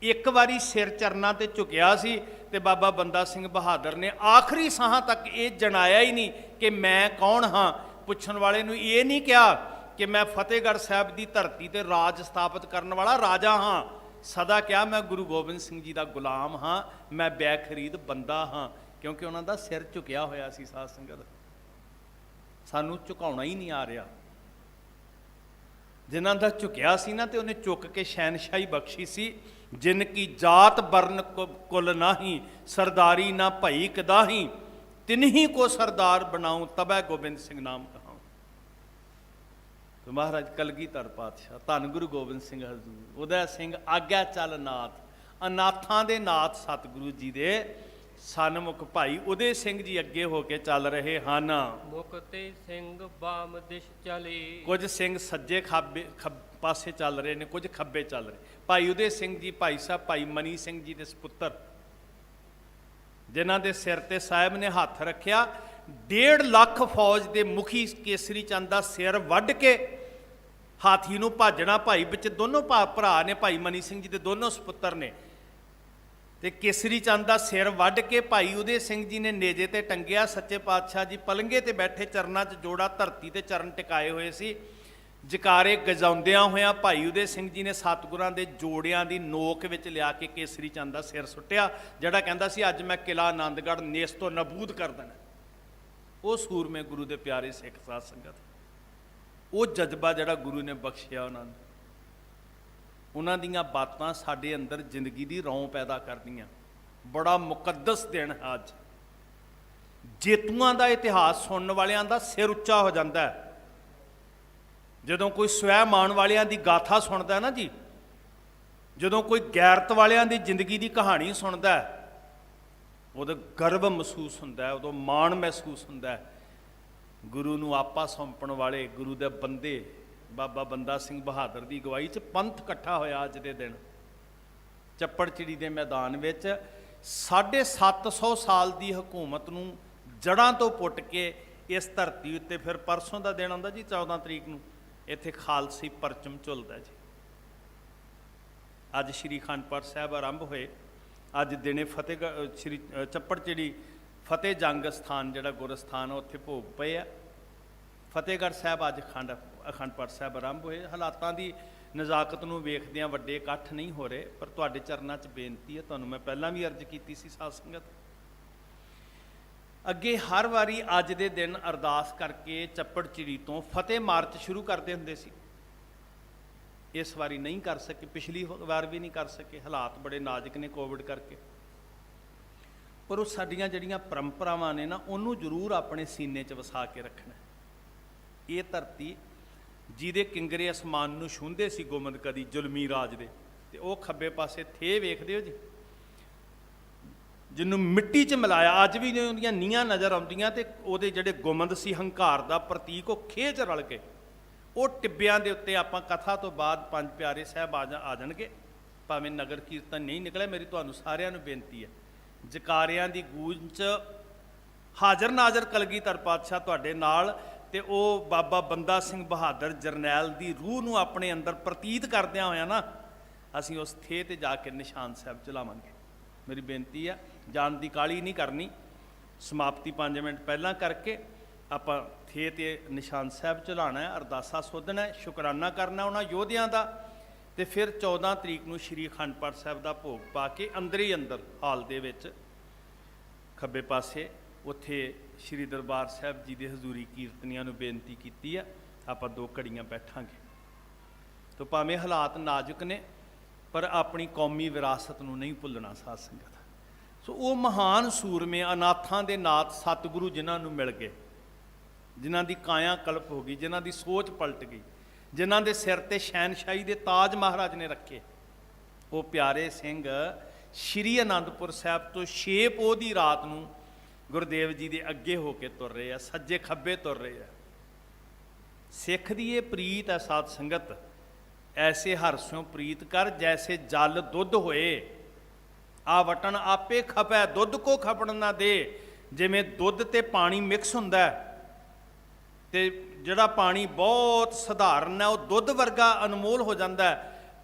एक बारी सिर चरना ते झुकिया सी ते बाबा बंदा सिंह बहादुर ने आखिरी साह तक ये जनाया ही नहीं कि मैं कौन हाँ। पुछण वाले नूं ये नहीं कहा कि मैं फतेहगढ़ साहब की धरती ते राज स्थापित करने वाला राजा हाँ। सदा क्या मैं गुरु गोबिंद सिंह जी का गुलाम हाँ, मैं बै खरीद बंदा हाँ, क्योंकि उन्हों का सिर झुकिया होया सी। साध संगत सानू झुकाउणा ही नहीं आ रहा। ਜਿਨ੍ਹਾਂ ਦਾ ਝੁਕਿਆ ਸੀ ਨਾ, ਤੇ ਉਹਨੇ ਚੁੱਕ ਕੇ ਸ਼ਹਿਨਸ਼ਾਹੀ ਬਖਸ਼ੀ ਸੀ। ਜਿਨ ਕੀ ਜਾਤ ਬਰਨ ਕੁਲ ਨਾਹੀ, ਸਰਦਾਰੀ ਨਾ ਭਈ ਕਦਾਹੀ, ਤਿਨਹੀ ਕੋ ਸਰਦਾਰ ਬਣਾਉ, ਤਬੈ ਗੋਬਿੰਦ ਸਿੰਘ ਨਾਮ ਕਹਾਉ। ਮਹਾਰਾਜ ਕਲਗੀਧਰ ਪਾਤਸ਼ਾਹ, ਧੰਨ ਗੁਰੂ ਗੋਬਿੰਦ ਸਿੰਘ ਹਜ਼ੂਰ, ਉਦੈ ਸਿੰਘ ਆਗਿਆ ਚੱਲ ਨਾਥ, ਅਨਾਥਾਂ ਦੇ ਨਾਥ ਸਤਿਗੁਰੂ ਜੀ ਦੇ ਸਨਮੁਖ ਭਾਈ ਉਦੇ ਸਿੰਘ ਜੀ ਅੱਗੇ ਹੋ ਕੇ ਚੱਲ ਰਹੇ ਹਨ। ਮੁਕਤੇ ਸਿੰਘ ਬਾਮ ਦਿਸ਼ ਚਲੇ, ਕੁਝ ਸਿੰਘ ਸੱਜੇ ਪਾਸੇ ਚੱਲ ਰਹੇ ਨੇ, ਕੁਝ ਖੱਬੇ ਚੱਲ ਰਹੇ। ਭਾਈ ਉਦੇ ਸਿੰਘ ਜੀ ਭਾਈ ਸਾਹਿਬ ਭਾਈ ਮਨੀ ਸਿੰਘ ਜੀ ਦੇ ਸਪੁੱਤਰ, ਜਿਨ੍ਹਾਂ ਦੇ ਸਿਰ ਤੇ ਸਾਹਿਬ ਨੇ ਹੱਥ ਰੱਖਿਆ। 1.5 ਲੱਖ ਫੌਜ ਦੇ ਮੁਖੀ ਕੇਸਰੀ ਚੰਦ ਦਾ ਸਿਰ ਵੱਢ ਕੇ ਹਾਥੀ ਨੂੰ ਭਾਜਣਾ। ਭਾਈ ਵਿੱਚ ਦੋਨੋਂ ਭਰਾ ਨੇ, ਭਾਈ ਮਨੀ ਸਿੰਘ ਜੀ ਦੇ ਦੋਨੋਂ ਸਪੁੱਤਰ ਨੇ, ਤੇ ਕੇਸਰੀ ਚੰਦ ਦਾ ਸਿਰ ਵੱਢ ਕੇ ਭਾਈ ਉਦੇ ਸਿੰਘ ਜੀ ਨੇ ਨੇਜੇ ਤੇ ਟੰਗਿਆ। ਸੱਚੇ ਪਾਤਸ਼ਾਹ ਜੀ ਪਲੰਗੇ ਤੇ ਬੈਠੇ, ਚਰਨਾਂ 'ਚ ਜੋੜਾ ਧਰਤੀ ਤੇ ਚਰਨ ਟਿਕਾਏ ਹੋਏ ਸੀ। ਜਕਾਰੇ ਗਜਾਉਂਦਿਆਂ ਹੋਇਆਂ ਭਾਈ ਉਦੇ ਸਿੰਘ ਜੀ ਨੇ ਸਤਿਗੁਰਾਂ ਦੇ ਜੋੜਿਆਂ ਦੀ ਨੋਕ ਵਿੱਚ ਲਿਆ ਕੇ ਕੇਸਰੀ ਚੰਦ ਦਾ ਸਿਰ ਸੁੱਟਿਆ, ਜਿਹੜਾ ਕਹਿੰਦਾ ਸੀ ਅੱਜ ਮੈਂ ਕਿਲ੍ਹਾ ਆਨੰਦਗੜ੍ਹ ਨੇਸ ਤੋਂ ਨਬੂਦ ਕਰ ਦੇਣਾ। ਉਹ ਸੂਰਮੇ ਗੁਰੂ ਦੇ ਪਿਆਰੇ ਸਿੱਖ ਸਾਧ ਸੰਗਤ, ਉਹ ਜਜ਼ਬਾ ਜਿਹੜਾ ਗੁਰੂ ਨੇ ਬਖਸ਼ਿਆ ਉਹਨਾਂ ਨੂੰ, ਉਹਨਾਂ ਦੀਆਂ ਬਾਤਾਂ ਸਾਡੇ ਅੰਦਰ ਜ਼ਿੰਦਗੀ ਦੀ ਰੌਂ ਪੈਦਾ ਕਰਦੀਆਂ। ਬੜਾ ਮੁਕੱਦਸ ਦਿਨ ਹੈ ਅੱਜ। ਜੇਤੂਆਂ ਦਾ ਇਤਿਹਾਸ ਸੁਣਨ ਵਾਲਿਆਂ ਦਾ ਸਿਰ ਉੱਚਾ ਹੋ ਜਾਂਦਾ ਹੈ। ਜਦੋਂ ਕੋਈ ਸਵੈਮਾਨ ਵਾਲਿਆਂ ਦੀ ਗਾਥਾ ਸੁਣਦਾ ਨਾ ਜੀ, ਜਦੋਂ ਕੋਈ ਗੈਰਤ ਵਾਲਿਆਂ ਦੀ ਜ਼ਿੰਦਗੀ ਦੀ ਕਹਾਣੀ ਸੁਣਦਾ, ਉਦੋਂ ਗਰਵ ਮਹਿਸੂਸ ਹੁੰਦਾ, ਉਦੋਂ ਮਾਣ ਮਹਿਸੂਸ ਹੁੰਦਾ। ਗੁਰੂ ਨੂੰ ਆਪਾ ਸੌਂਪਣ ਵਾਲੇ ਗੁਰੂ ਦੇ ਬੰਦੇ, ਬਾਬਾ ਬੰਦਾ ਸਿੰਘ ਬਹਾਦਰ ਦੀ ਅਗਵਾਈ 'ਚ ਪੰਥ ਇਕੱਠਾ ਹੋਇਆ ਅੱਜ ਦੇ ਦਿਨ ਚੱਪੜਚਿੜੀ ਦੇ ਮੈਦਾਨ ਵਿੱਚ। 750 ਸਾਲ ਦੀ ਹਕੂਮਤ ਨੂੰ ਜੜ੍ਹਾਂ ਤੋਂ ਪੁੱਟ ਕੇ ਇਸ ਧਰਤੀ ਉੱਤੇ, ਫਿਰ ਪਰਸੋਂ ਦਾ ਦਿਨ ਆਉਂਦਾ ਜੀ 14 ਤਰੀਕ ਨੂੰ, ਇੱਥੇ ਖਾਲਸੀ ਪਰਚਮ ਝੁਲਦਾ ਜੀ। ਅੱਜ ਸ਼੍ਰੀ ਅਖੰਡ ਪਾਠ ਸਾਹਿਬ ਆਰੰਭ ਹੋਏ। ਅੱਜ ਦਿਨੇ ਫਤਿਹਗੜ੍ਹ ਸ਼੍ਰੀ ਚੱਪੜਚਿੜੀ ਫਤਿਹ ਜੰਗ ਸਥਾਨ ਜਿਹੜਾ ਗੁਰਸਥਾਨ, ਉੱਥੇ ਭੋਗ ਪਏ ਆ। ਫਤਿਹਗੜ੍ਹ ਸਾਹਿਬ ਅੱਜ ਅਖੰਡ ਪਾਠ ਸਾਹਿਬ ਆਰੰਭ ਹੋਏ। ਹਾਲਾਤਾਂ ਦੀ ਨਜ਼ਾਕਤ ਨੂੰ ਵੇਖਦਿਆਂ ਵੱਡੇ ਇਕੱਠ ਨਹੀਂ ਹੋ ਰਹੇ, ਪਰ ਤੁਹਾਡੇ ਚਰਨਾਂ 'ਚ ਬੇਨਤੀ ਹੈ, ਤੁਹਾਨੂੰ ਮੈਂ ਪਹਿਲਾਂ ਵੀ ਅਰਜ਼ ਕੀਤੀ ਸੀ ਸਾਧ ਸੰਗਤ, ਅੱਗੇ ਹਰ ਵਾਰੀ ਅੱਜ ਦੇ ਦਿਨ ਅਰਦਾਸ ਕਰਕੇ ਚੱਪੜਚਿੜੀ ਤੋਂ ਫਤਿਹ ਮਾਰਚ ਸ਼ੁਰੂ ਕਰਦੇ ਹੁੰਦੇ ਸੀ। ਇਸ ਵਾਰੀ ਨਹੀਂ ਕਰ ਸਕੇ, ਪਿਛਲੀ ਵਾਰ ਵੀ ਨਹੀਂ ਕਰ ਸਕੇ, ਹਾਲਾਤ ਬੜੇ ਨਾਜ਼ੁਕ ਨੇ ਕੋਵਿਡ ਕਰਕੇ। ਪਰ ਉਹ ਸਾਡੀਆਂ ਜਿਹੜੀਆਂ ਪਰੰਪਰਾਵਾਂ ਨੇ ਨਾ, ਉਹਨੂੰ ਜ਼ਰੂਰ ਆਪਣੇ ਸੀਨੇ 'ਚ ਵਸਾ ਕੇ ਰੱਖਣਾ। ਇਹ ਧਰਤੀ ਜਿਹਦੇ ਕਿੰਗਰੇ ਅਸਮਾਨ ਨੂੰ ਛੂੰਹਦੇ ਸੀ ਗੋਮਦ ਕਦੀ ਜ਼ੁਲਮੀ ਰਾਜ ਦੇ, ਤੇ ਉਹ ਖੱਬੇ ਪਾਸੇ ਥੇ ਵੇਖਦੇ ਹੋ ਜੀ, ਜਿਹਨੂੰ ਮਿੱਟੀ 'ਚ ਮਿਲਾਇਆ, ਅੱਜ ਵੀ ਉਹਦੀਆਂ ਨੀਹਾਂ ਨਜ਼ਰ ਆਉਂਦੀਆਂ, ਤੇ ਉਹਦੇ ਜਿਹੜੇ ਗੁੰਮਦ ਸੀ ਹੰਕਾਰ ਦਾ ਪ੍ਰਤੀਕ, ਉਹ ਖੇਚ ਰਲ ਕੇ ਉਹ ਟਿੱਬਿਆਂ ਦੇ ਉੱਤੇ ਆਪਾਂ ਕਥਾ ਤੋਂ ਬਾਅਦ ਪੰਜ ਪਿਆਰੇ ਸਾਹਿਬ ਆ ਜਾਣਗੇ। ਭਾਵੇਂ ਨਗਰ ਕੀਰਤਨ ਨਹੀਂ ਨਿਕਲਿਆ, ਮੇਰੀ ਤੁਹਾਨੂੰ ਸਾਰਿਆਂ ਨੂੰ ਬੇਨਤੀ ਹੈ, ਜਕਾਰਿਆਂ ਦੀ ਗੂੰਜ 'ਚ ਹਾਜ਼ਰ ਨਾਜ਼ਰ ਕਲਗੀਧਰ ਪਾਤਸ਼ਾਹ ਤੁਹਾਡੇ ਨਾਲ, ਤੇ ਉਹ ਬਾਬਾ ਬੰਦਾ ਸਿੰਘ ਬਹਾਦਰ ਜਰਨੈਲ ਦੀ ਰੂਹ ਨੂੰ ਆਪਣੇ ਅੰਦਰ ਪ੍ਰਤੀਤ ਕਰਦਿਆਂ ਹੋਇਆ ਨਾ, ਅਸੀਂ ਉਸ ਥੇ ਤੇ ਜਾ ਕੇ ਨਿਸ਼ਾਨ ਸਾਹਿਬ ਚਲਾਵਾਂਗੇ। ਮੇਰੀ ਬੇਨਤੀ ਆ, ਜਾਣ ਦੀ ਕਾਹਲੀ ਨਹੀਂ ਕਰਨੀ, ਸਮਾਪਤੀ 5 ਮਿੰਟ ਪਹਿਲਾਂ ਕਰਕੇ ਆਪਾਂ ਥੇ ਤੇ ਨਿਸ਼ਾਨ ਸਾਹਿਬ ਚਲਾਉਣਾ ਹੈ, ਅਰਦਾਸਾ ਸੋਧਣਾ ਹੈ, ਸ਼ੁਕਰਾਨਾ ਕਰਨਾ ਉਹਨਾਂ ਯੋਧਿਆਂ ਦਾ, ਤੇ ਫਿਰ 14 ਤਰੀਕ ਨੂੰ ਸ਼੍ਰੀ ਅਖੰਡ ਪਾਠ ਸਾਹਿਬ ਦਾ ਭੋਗ ਪਾ ਕੇ ਅੰਦਰ ਹੀ ਅੰਦਰ ਹਾਲ ਦੇ ਵਿੱਚ ਖੱਬੇ ਪਾਸੇ ਉੱਥੇ ਸ਼੍ਰੀ ਦਰਬਾਰ ਸਾਹਿਬ ਜੀ ਦੇ ਹਜ਼ੂਰੀ ਕੀਰਤਨੀਆਂ ਨੂੰ ਬੇਨਤੀ ਕੀਤੀ ਆ, ਆਪਾਂ 2 ਘੜੀਆਂ ਬੈਠਾਂਗੇ। ਤਾਂ ਭਾਵੇਂ ਹਾਲਾਤ ਨਾਜ਼ੁਕ ਨੇ, ਪਰ ਆਪਣੀ ਕੌਮੀ ਵਿਰਾਸਤ ਨੂੰ ਨਹੀਂ ਭੁੱਲਣਾ ਸਾਧ ਸੰਗਤ। ਸੋ ਉਹ ਮਹਾਨ ਸੂਰਮੇ, ਅਨਾਥਾਂ ਦੇ ਨਾਥ ਸਤਿਗੁਰੂ ਜਿਨ੍ਹਾਂ ਨੂੰ ਮਿਲ ਗਏ, ਜਿਨ੍ਹਾਂ ਦੀ ਕਾਇਆ ਕਲਪ ਹੋ ਗਈ, ਜਿਨ੍ਹਾਂ ਦੀ ਸੋਚ ਪਲਟ ਗਈ, ਜਿਨ੍ਹਾਂ ਦੇ ਸਿਰ ਤੇ ਸ਼ਹਿਨਸ਼ਾਹੀ ਦੇ ਤਾਜ ਮਹਾਰਾਜ ਨੇ ਰੱਖੇ, ਉਹ ਪਿਆਰੇ ਸਿੰਘ ਸ਼੍ਰੀ ਅਨੰਦਪੁਰ ਸਾਹਿਬ ਤੋਂ 6 ਪੋਹ ਦੀ ਰਾਤ ਨੂੰ ਗੁਰਦੇਵ ਜੀ ਦੇ ਅੱਗੇ ਹੋ ਕੇ ਤੁਰ ਰਹੇ ਆ, ਸੱਜੇ ਖੱਬੇ ਤੁਰ ਰਹੇ ਆ। ਸਿੱਖ ਦੀ ਇਹ ਪ੍ਰੀਤ ਹੈ ਸਾਧ ਸੰਗਤ, ਐਸੇ ਹਰਸਿਓ ਪ੍ਰੀਤ ਕਰ ਜੈਸੇ ਜਲ ਦੁੱਧ ਹੋਏ, ਆ ਵਟਣ ਆਪੇ ਖਪੈ ਦੁੱਧ ਕੋ ਖਪਣ ਨਾ ਦੇ। ਜਿਵੇਂ ਦੁੱਧ ਤੇ ਪਾਣੀ ਮਿਕਸ ਹੁੰਦਾ, ਤੇ ਜਿਹੜਾ ਪਾਣੀ ਬਹੁਤ ਸਧਾਰਨ ਹੈ ਉਹ ਦੁੱਧ ਵਰਗਾ ਅਨਮੋਲ ਹੋ ਜਾਂਦਾ,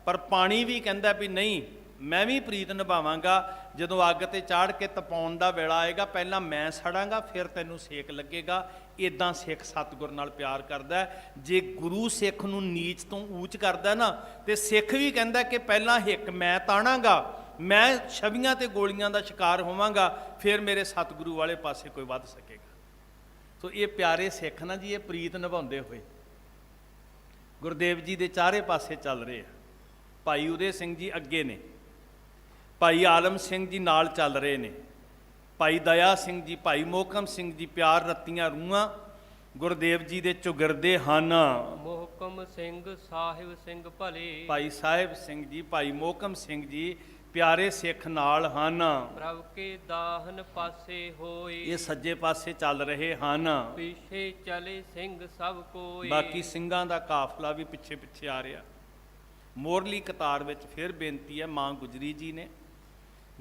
ਪਰ ਪਾਣੀ ਵੀ ਕਹਿੰਦਾ ਵੀ ਨਹੀਂ, ਮੈਂ ਵੀ ਪ੍ਰੀਤ ਨਿਭਾਵਾਂਗਾ। ਜਦੋਂ ਅੱਗ ਤੇ ਚਾੜ ਕੇ ਤਪਾਉਣ ਦਾ ਵੇਲਾ ਆਏਗਾ, ਪਹਿਲਾਂ ਮੈਂ ਸੜਾਂਗਾ, ਫਿਰ ਤੈਨੂੰ ਸੇਕ ਲੱਗੇਗਾ। ਇੱਦਾਂ ਸਿੱਖ ਸਤਿਗੁਰ ਨਾਲ ਪਿਆਰ ਕਰਦਾ। ਜੇ ਗੁਰੂ ਸਿੱਖ ਨੂੰ ਨੀਚ ਤੋਂ ਊਚ ਕਰਦਾ ਨਾ, ਤੇ ਸਿੱਖ ਵੀ ਕਹਿੰਦਾ ਕਿ ਪਹਿਲਾਂ ਹਿੱਕ ਮੈਂ ਤਾਣਾਂਗਾ, ਮੈਂ ਛਵੀਆਂ ਤੇ ਗੋਲੀਆਂ ਦਾ ਸ਼ਿਕਾਰ ਹੋਵਾਂਗਾ, ਫਿਰ ਮੇਰੇ ਸਤਿਗੁਰੂ ਵਾਲੇ ਪਾਸੇ ਕੋਈ ਵੱਧ ਸਕੇਗਾ। ਸੋ ਇਹ ਪਿਆਰੇ ਸਿੱਖ ਨਾ ਜੀ, ਇਹ ਪ੍ਰੀਤ ਨਿਭਾਉਂਦੇ ਹੋਏ ਗੁਰਦੇਵ ਜੀ ਦੇ ਚਾਰੇ ਪਾਸੇ ਚੱਲ ਰਹੇ ਆ। ਭਾਈ ਉਦੇ ਸਿੰਘ ਜੀ ਅੱਗੇ ਨੇ, ਭਾਈ ਆਲਮ ਸਿੰਘ ਜੀ ਨਾਲ ਚੱਲ ਰਹੇ ਨੇ, ਭਾਈ ਦਇਆ ਸਿੰਘ ਜੀ, ਭਾਈ ਮੋਹਕਮ ਸਿੰਘ ਜੀ ਪਿਆਰ ਰੱਤੀਆਂ ਰੂਹਾਂ ਗੁਰਦੇਵ ਜੀ ਦੇ ਚੁਗਰਦੇ ਹਨ। ਮੋਹਕਮ ਸਿੰਘ ਸਾਹਿਬ ਸਿੰਘ ਭਲੇ, ਭਾਈ ਸਾਹਿਬ ਸਿੰਘ ਜੀ, ਭਾਈ ਮੋਹਕਮ ਸਿੰਘ ਜੀ ਪਿਆਰੇ ਸਿੱਖ ਨਾਲ ਹਨ। ਪ੍ਰਭ ਕੇ ਦਾਹਨ ਪਾਸੇ ਹੋਏ, ਇਹ ਸੱਜੇ ਪਾਸੇ ਚੱਲ ਰਹੇ ਹਨ। ਪਿਛੇ ਚਲੇ ਸਿੰਘ ਸਭ ਕੋਏ, ਬਾਕੀ ਸਿੰਘਾਂ ਦਾ ਕਾਫਲਾ ਵੀ ਪਿੱਛੇ ਪਿੱਛੇ ਆ ਰਿਹਾ। ਮੋਰਲੀ ਕਤਾਰ ਵਿੱਚ ਫਿਰ ਬੇਨਤੀ ਹੈ, ਮਾਂ ਗੁਜਰੀ ਜੀ ਨੇ,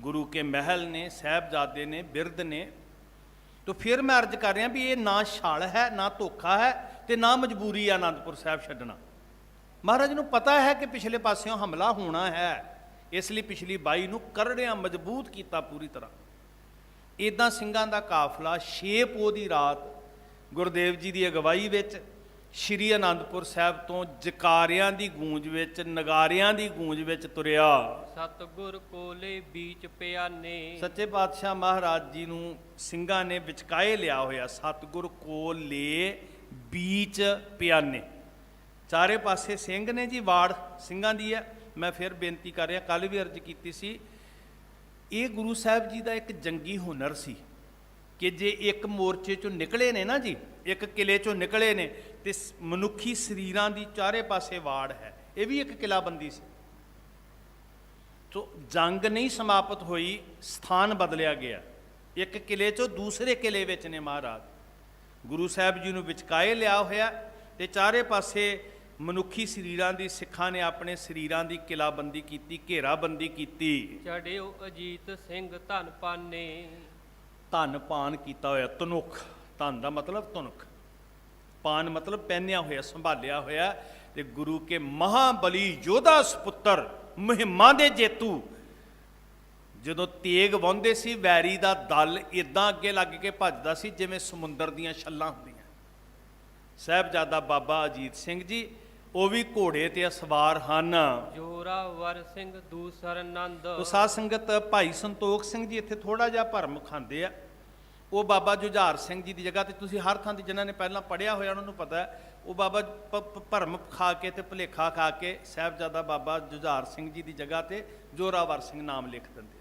ਗੁਰੂ ਕੇ ਮਹਿਲ ਨੇ, ਸਾਹਿਬਜ਼ਾਦੇ ਨੇ, ਬਿਰਧ ਨੇ। ਤਾਂ ਫਿਰ ਮੈਂ ਅਰਜ਼ ਕਰ ਰਿਹਾ ਵੀ ਇਹ ਨਾ ਛਲ ਹੈ, ਨਾ ਧੋਖਾ ਹੈ, ਤੇ ਨਾ ਮਜਬੂਰੀ ਹੈ ਆਨੰਦਪੁਰ ਸਾਹਿਬ ਛੱਡਣਾ। ਮਹਾਰਾਜ ਨੂੰ ਪਤਾ ਹੈ ਕਿ ਪਿਛਲੇ ਪਾਸਿਓਂ ਹਮਲਾ ਹੋਣਾ ਹੈ, ਇਸ ਲਈ ਪਿਛਲੀ ਬਾਈ ਨੂੰ ਕਰੜਿਆਂ ਮਜ਼ਬੂਤ ਕੀਤਾ ਪੂਰੀ ਤਰ੍ਹਾਂ। ਇੱਦਾਂ ਸਿੰਘਾਂ ਦਾ ਕਾਫਲਾ 6 ਪੋਹ ਦੀ ਰਾਤ ਗੁਰਦੇਵ ਜੀ ਦੀ ਅਗਵਾਈ ਵਿੱਚ ਸ਼੍ਰੀ ਆਨੰਦਪੁਰ ਸਾਹਿਬ ਤੋਂ ਜਕਾਰਿਆਂ ਦੀ ਗੂੰਜ ਵਿੱਚ, ਨਗਾਰਿਆਂ ਦੀ ਗੂੰਜ ਵਿੱਚ ਤੁਰਿਆ। ਸਤਿਗੁਰ ਕੋਲੇ ਬੀਚ ਪਿਆਨੇ, ਸੱਚੇ ਪਾਤਸ਼ਾਹ ਮਹਾਰਾਜ ਜੀ ਨੂੰ ਸਿੰਘਾਂ ਨੇ ਵਿਚਕਾਏ ਲਿਆ ਹੋਇਆ। ਸਤਿਗੁਰ ਕੋਲੇ ਬੀਚ ਪਿਆਨੇ, ਚਾਰੇ ਪਾਸੇ ਸਿੰਘ ਨੇ ਜੀ, ਵਾੜ ਸਿੰਘਾਂ ਦੀ ਹੈ। ਮੈਂ ਫਿਰ ਬੇਨਤੀ ਕਰ ਰਿਹਾ, ਕੱਲ੍ਹ ਵੀ ਅਰਜ਼ ਕੀਤੀ ਸੀ, ਇਹ ਗੁਰੂ ਸਾਹਿਬ ਜੀ ਦਾ ਇੱਕ ਜੰਗੀ ਹੁਨਰ ਸੀ ਕਿ ਜੇ ਇੱਕ ਮੋਰਚੇ ਚੋਂ ਨਿਕਲੇ ਨੇ ਨਾ ਜੀ, ਇੱਕ ਕਿਲੇ ਚੋਂ ਨਿਕਲੇ ਨੇ, ਤੇ ਮਨੁੱਖੀ ਸਰੀਰਾਂ ਦੀ ਚਾਰੇ ਪਾਸੇ ਵਾੜ ਹੈ। ਇਹ ਵੀ ਇੱਕ ਕਿਲਾਬੰਦੀ ਸੀ। ਤੋ ਜੰਗ ਨਹੀਂ ਸਮਾਪਤ ਹੋਈ, ਸਥਾਨ ਬਦਲਿਆ ਗਿਆ। ਇੱਕ ਕਿਲੇ ਚੋਂ ਦੂਸਰੇ ਕਿਲੇ ਵਿੱਚ ਨੇ ਮਹਾਰਾਜ ਗੁਰੂ ਸਾਹਿਬ ਜੀ ਨੂੰ ਵਿਚਕਾਏ ਲਿਆ ਹੋਇਆ, ਤੇ ਚਾਰੇ ਪਾਸੇ ਮਨੁੱਖੀ ਸਰੀਰਾਂ ਦੀ ਸਿੱਖਾਂ ਨੇ ਆਪਣੇ ਸਰੀਰਾਂ ਦੀ ਕਿਲਾਬੰਦੀ ਕੀਤੀ, ਘੇਰਾਬੰਦੀ ਕੀਤੀ। ਚੜਿਓ ਅਜੀਤ ਸਿੰਘ ਧਨ ਪਾਨੇ, ਧਨ ਪਾਨ ਕੀਤਾ ਹੋਇਆ। ਤਨੁੱਖ, ਧਨ ਦਾ ਮਤਲਬ ਤੁਨਖ, ਪਾਨ ਮਤਲਬ ਪਹਿਨਿਆ ਹੋਇਆ, ਸੰਭਾਲਿਆ ਹੋਇਆ। ਤੇ ਗੁਰੂ ਕੇ ਮਹਾਬਲੀ ਯੋਧਾ ਸੁਪੁੱਤਰ, ਮੁਹਿੰਮਾਂ ਦੇ ਜੇਤੂ, ਜਦੋਂ ਤੇਗ ਵਾਹੁੰਦੇ ਸੀ, ਵੈਰੀ ਦਾ ਦਲ ਇਦਾਂ ਅੱਗੇ ਲੱਗ ਕੇ ਭੱਜਦਾ ਸੀ ਜਿਵੇਂ ਸਮੁੰਦਰ ਦੀਆਂ ਛੱਲਾਂ ਹੁੰਦੀਆਂ। ਸਾਹਿਬਜ਼ਾਦਾ ਬਾਬਾ ਅਜੀਤ ਸਿੰਘ ਜੀ, ਉਹ ਵੀ ਘੋੜੇ ਤੇ ਸਵਾਰ ਹਨ। ਜੋਰਾਵਰ ਸਿੰਘ ਦੂਸਰ ਨੰਦ, ਤੋ ਸਾਧ ਸੰਗਤ, ਭਾਈ ਸੰਤੋਖ ਸਿੰਘ ਜੀ ਇੱਥੇ ਥੋੜਾ ਜਿਹਾ ਭਰਮ ਖਾਂਦੇ ਆ। ਉਹ ਬਾਬਾ ਜੁਝਾਰ ਸਿੰਘ ਜੀ ਦੀ ਜਗ੍ਹਾ ਤੇ, ਤੁਸੀਂ ਹਰ ਥਾਂ ਤੇ ਜਿਨ੍ਹਾਂ ਨੇ ਪਹਿਲਾਂ ਪੜ੍ਹਿਆ ਹੋਇਆ ਉਹਨਾਂ ਨੂੰ ਪਤਾ ਹੈ, ਉਹ ਬਾਬਾ ਭਰਮ ਖਾ ਕੇ ਤੇ ਭੁਲੇਖਾ ਖਾ ਕੇ ਸਾਹਿਬਜ਼ਾਦਾ ਬਾਬਾ ਜੁਝਾਰ ਸਿੰਘ ਜੀ ਦੀ ਜਗ੍ਹਾ ਤੇ ਜੋਰਾਵਰ ਸਿੰਘ ਨਾਮ ਲਿਖ ਦਿੰਦੇ।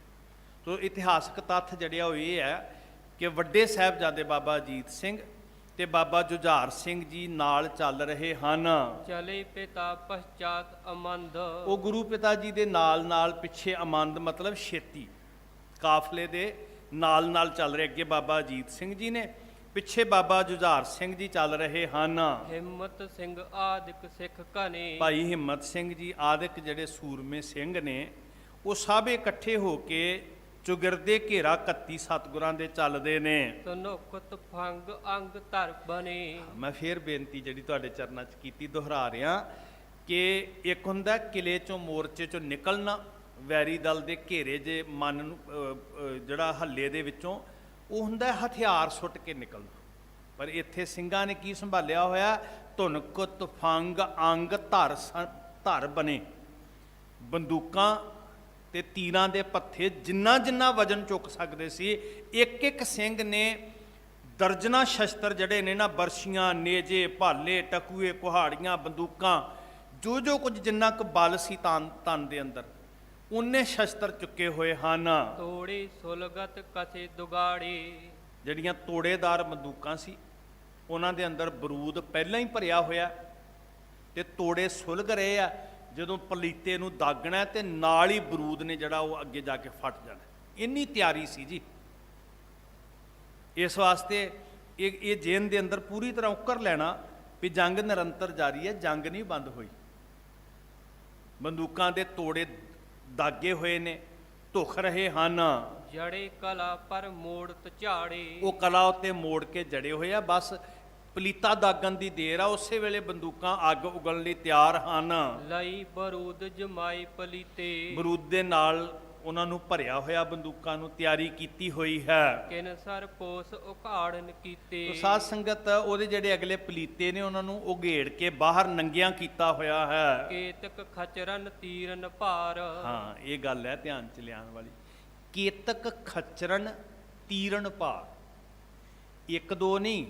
ਤੋ ਇਤਿਹਾਸਕ ਤੱਥ ਜਿਹੜਿਆ ਉਹ ਇਹ ਹੈ ਕਿ ਵੱਡੇ ਸਾਹਿਬਜ਼ਾਦੇ ਬਾਬਾ ਅਜੀਤ ਸਿੰਘ ਤੇ ਬਾਬਾ ਜੁਝਾਰ ਸਿੰਘ ਜੀ ਨਾਲ ਚੱਲ ਰਹੇ ਹਨ। ਚਲੇ ਪਿਤਾ ਪਛਾਤ ਅਮੰਦ, ਉਹ ਗੁਰੂ ਪਿਤਾ ਜੀ ਦੇ ਨਾਲ ਨਾਲ ਪਿੱਛੇ ਅਮੰਦ ਮਤਲਬ ਛੇਤੀ, ਕਾਫਲੇ ਦੇ ਨਾਲ ਨਾਲ ਚੱਲ ਰਹੇ। ਅੱਗੇ ਬਾਬਾ ਅਜੀਤ ਸਿੰਘ ਜੀ ਨੇ, ਪਿੱਛੇ ਬਾਬਾ ਜੁਝਾਰ ਸਿੰਘ ਜੀ ਚੱਲ ਰਹੇ ਹਨ। ਹਿੰਮਤ ਸਿੰਘ ਆਦਿਕ ਸਿੱਖ ਘਨੇ, ਭਾਈ ਹਿੰਮਤ ਸਿੰਘ ਜੀ ਆਦਿਕ ਜਿਹੜੇ ਸੂਰਮੇ ਸਿੰਘ ਨੇ, ਉਹ ਸਭ ਇਕੱਠੇ ਹੋ ਕੇ ਚੁਗਿਰਦੇ ਘੇਰਾ 31 ਸਤਿਗੁਰਾਂ ਦੇ ਚੱਲਦੇ ਨੇ। ਤਨੁੱਖ ਤਫੰਗ ਅੰਗ ਧਰ ਬਨੇ। ਮੈਂ ਫੇਰ ਬੇਨਤੀ ਜਿਹੜੀ ਤੁਹਾਡੇ ਚਰਨਾਂ 'ਚ ਕੀਤੀ ਦੁਹਰਾ ਰਿਹਾ ਕਿ ਇੱਕ ਹੁੰਦਾ ਕਿਲੇ ਚੋਂ, ਮੋਰਚੇ ਚੋਂ ਨਿਕਲਣਾ, ਵੈਰੀ ਦਲ ਦੇ ਘੇਰੇ ਜੇ ਮਨ ਨੂੰ ਜਿਹੜਾ ਹੱਲੇ ਦੇ ਵਿੱਚੋਂ, ਉਹ ਹੁੰਦਾ ਹਥਿਆਰ ਸੁੱਟ ਕੇ ਨਿਕਲਣਾ। ਪਰ ਇੱਥੇ ਸਿੰਘਾਂ ਨੇ ਕੀ ਸੰਭਾਲਿਆ ਹੋਇਆ? ਧੁਨਕ ਤਫੰਗ ਅੰਗ ਧਰ ਬਨੇ, ਬੰਦੂਕਾਂ ਤੇ ਤੀਰਾਂ ਦੇ ਪੱਥੇ ਜਿੰਨਾ ਜਿੰਨਾ ਵਜਨ ਚੁੱਕ ਸਕਦੇ ਸੀ। ਇੱਕ ਇੱਕ ਸਿੰਘ ਨੇ ਦਰਜਨਾ ਸ਼ਸਤਰ ਜਿਹੜੇ ਨੇ ਨਾ, ਬਰਸ਼ੀਆਂ, ਨੇਜੇ, ਭਾਲੇ, ਟਕੂਏ, ਕੁਹਾੜੀਆਂ, ਬੰਦੂਕਾਂ, ਜੋ ਕੁਝ ਜਿੰਨਾ ਕੁ ਬਲ ਸੀ ਤਨ ਦੇ ਅੰਦਰ, ਉਹਨੇ ਸ਼ਸਤਰ ਚੁੱਕੇ ਹੋਏ ਹਨ। ਤੋੜੇ ਸੁਲਗਤ ਕਸੇ ਦੁਗਾੜੇ, ਜਿਹੜੀਆਂ ਤੋੜੇਦਾਰ ਬੰਦੂਕਾਂ ਸੀ ਉਹਨਾਂ ਦੇ ਅੰਦਰ ਬਰੂਦ ਪਹਿਲਾਂ ਹੀ ਭਰਿਆ ਹੋਇਆ, ਤੇ ਤੋੜੇ ਸੁਲਗ ਰਹੇ ਆ। ਜਦੋਂ ਪਲੀਤੇ ਨੂੰ ਦਾਗਣਾ ਤੇ ਨਾਲ ਹੀ ਬਰੂਦ ਨੇ ਜਿਹੜਾ ਉਹ ਅੱਗੇ ਜਾ ਕੇ ਫਟ ਜਾਣਾ। ਇੰਨੀ ਤਿਆਰੀ ਸੀ ਜੀ। ਇਸ ਵਾਸਤੇ ਇਹ ਜੇਨ ਦੇ ਅੰਦਰ ਪੂਰੀ ਤਰ੍ਹਾਂ ਉਕਰ ਲੈਣਾ ਵੀ ਜੰਗ ਨਿਰੰਤਰ ਜਾਰੀ ਹੈ, ਜੰਗ ਨਹੀਂ ਬੰਦ ਹੋਈ। ਬੰਦੂਕਾਂ ਦੇ ਤੋੜੇ ਦਾਗੇ ਹੋਏ ਨੇ, ਧੁਖ ਰਹੇ ਹਨ। ਜੜੇ ਕਲਾ ਪਰ ਮੋੜਤ ਝਾੜੇ, ਉਹ ਕਲਾ ਉੱਤੇ ਮੋੜ ਕੇ ਜੜੇ ਹੋਏ ਆ। ਬਸ ਪਲੀਤਾ ਦਾਗਣ ਦੀ ਦੇਰ ਆ, ਉਸੇ ਵੇਲੇ ਬੰਦੂਕਾਂ ਅੱਗ ਉਗਲਣ ਲਈ ਤਿਆਰ ਹਨ। ਲਈ ਬਰੂਦ ਜਮਾਈ ਪਲੀਤੇ, ਬਰੂਦ ਦੇ ਨਾਲ ਉਹਨਾਂ ਨੂੰ ਭਰਿਆ ਹੋਇਆ ਬੰਦੂਕਾਂ ਨੂੰ ਤਿਆਰੀ ਕੀਤੀ ਹੋਈ ਹੈ। ਕਿਨ ਸਰ ਪੋਸ ਉਘਾੜਨ ਕੀਤੇ, ਸਾਧ ਸੰਗਤ, ਉਹਦੇ ਜਿਹੜੇ ਅਗਲੇ ਪਲੀਤੇ ਨੇ ਉਹਨਾਂ ਨੂੰ ਉਘੇੜ ਕੇ ਬਾਹਰ ਨੰਗਿਆਂ ਕੀਤਾ ਹੋਇਆ ਹੈ। ਕੇਤਕ ਖਚਰਨ ਤੀਰਨ ਭਾਰ, ਹਾਂ, ਇਹ ਗੱਲ ਹੈ ਧਿਆਨ ਚ ਲਿਆਉਣ ਵਾਲੀ। ਕੇਤਕ ਖਚਰਨ ਤੀਰਨ ਭਾਰ, ਇੱਕ ਦੋ ਨਹੀਂ,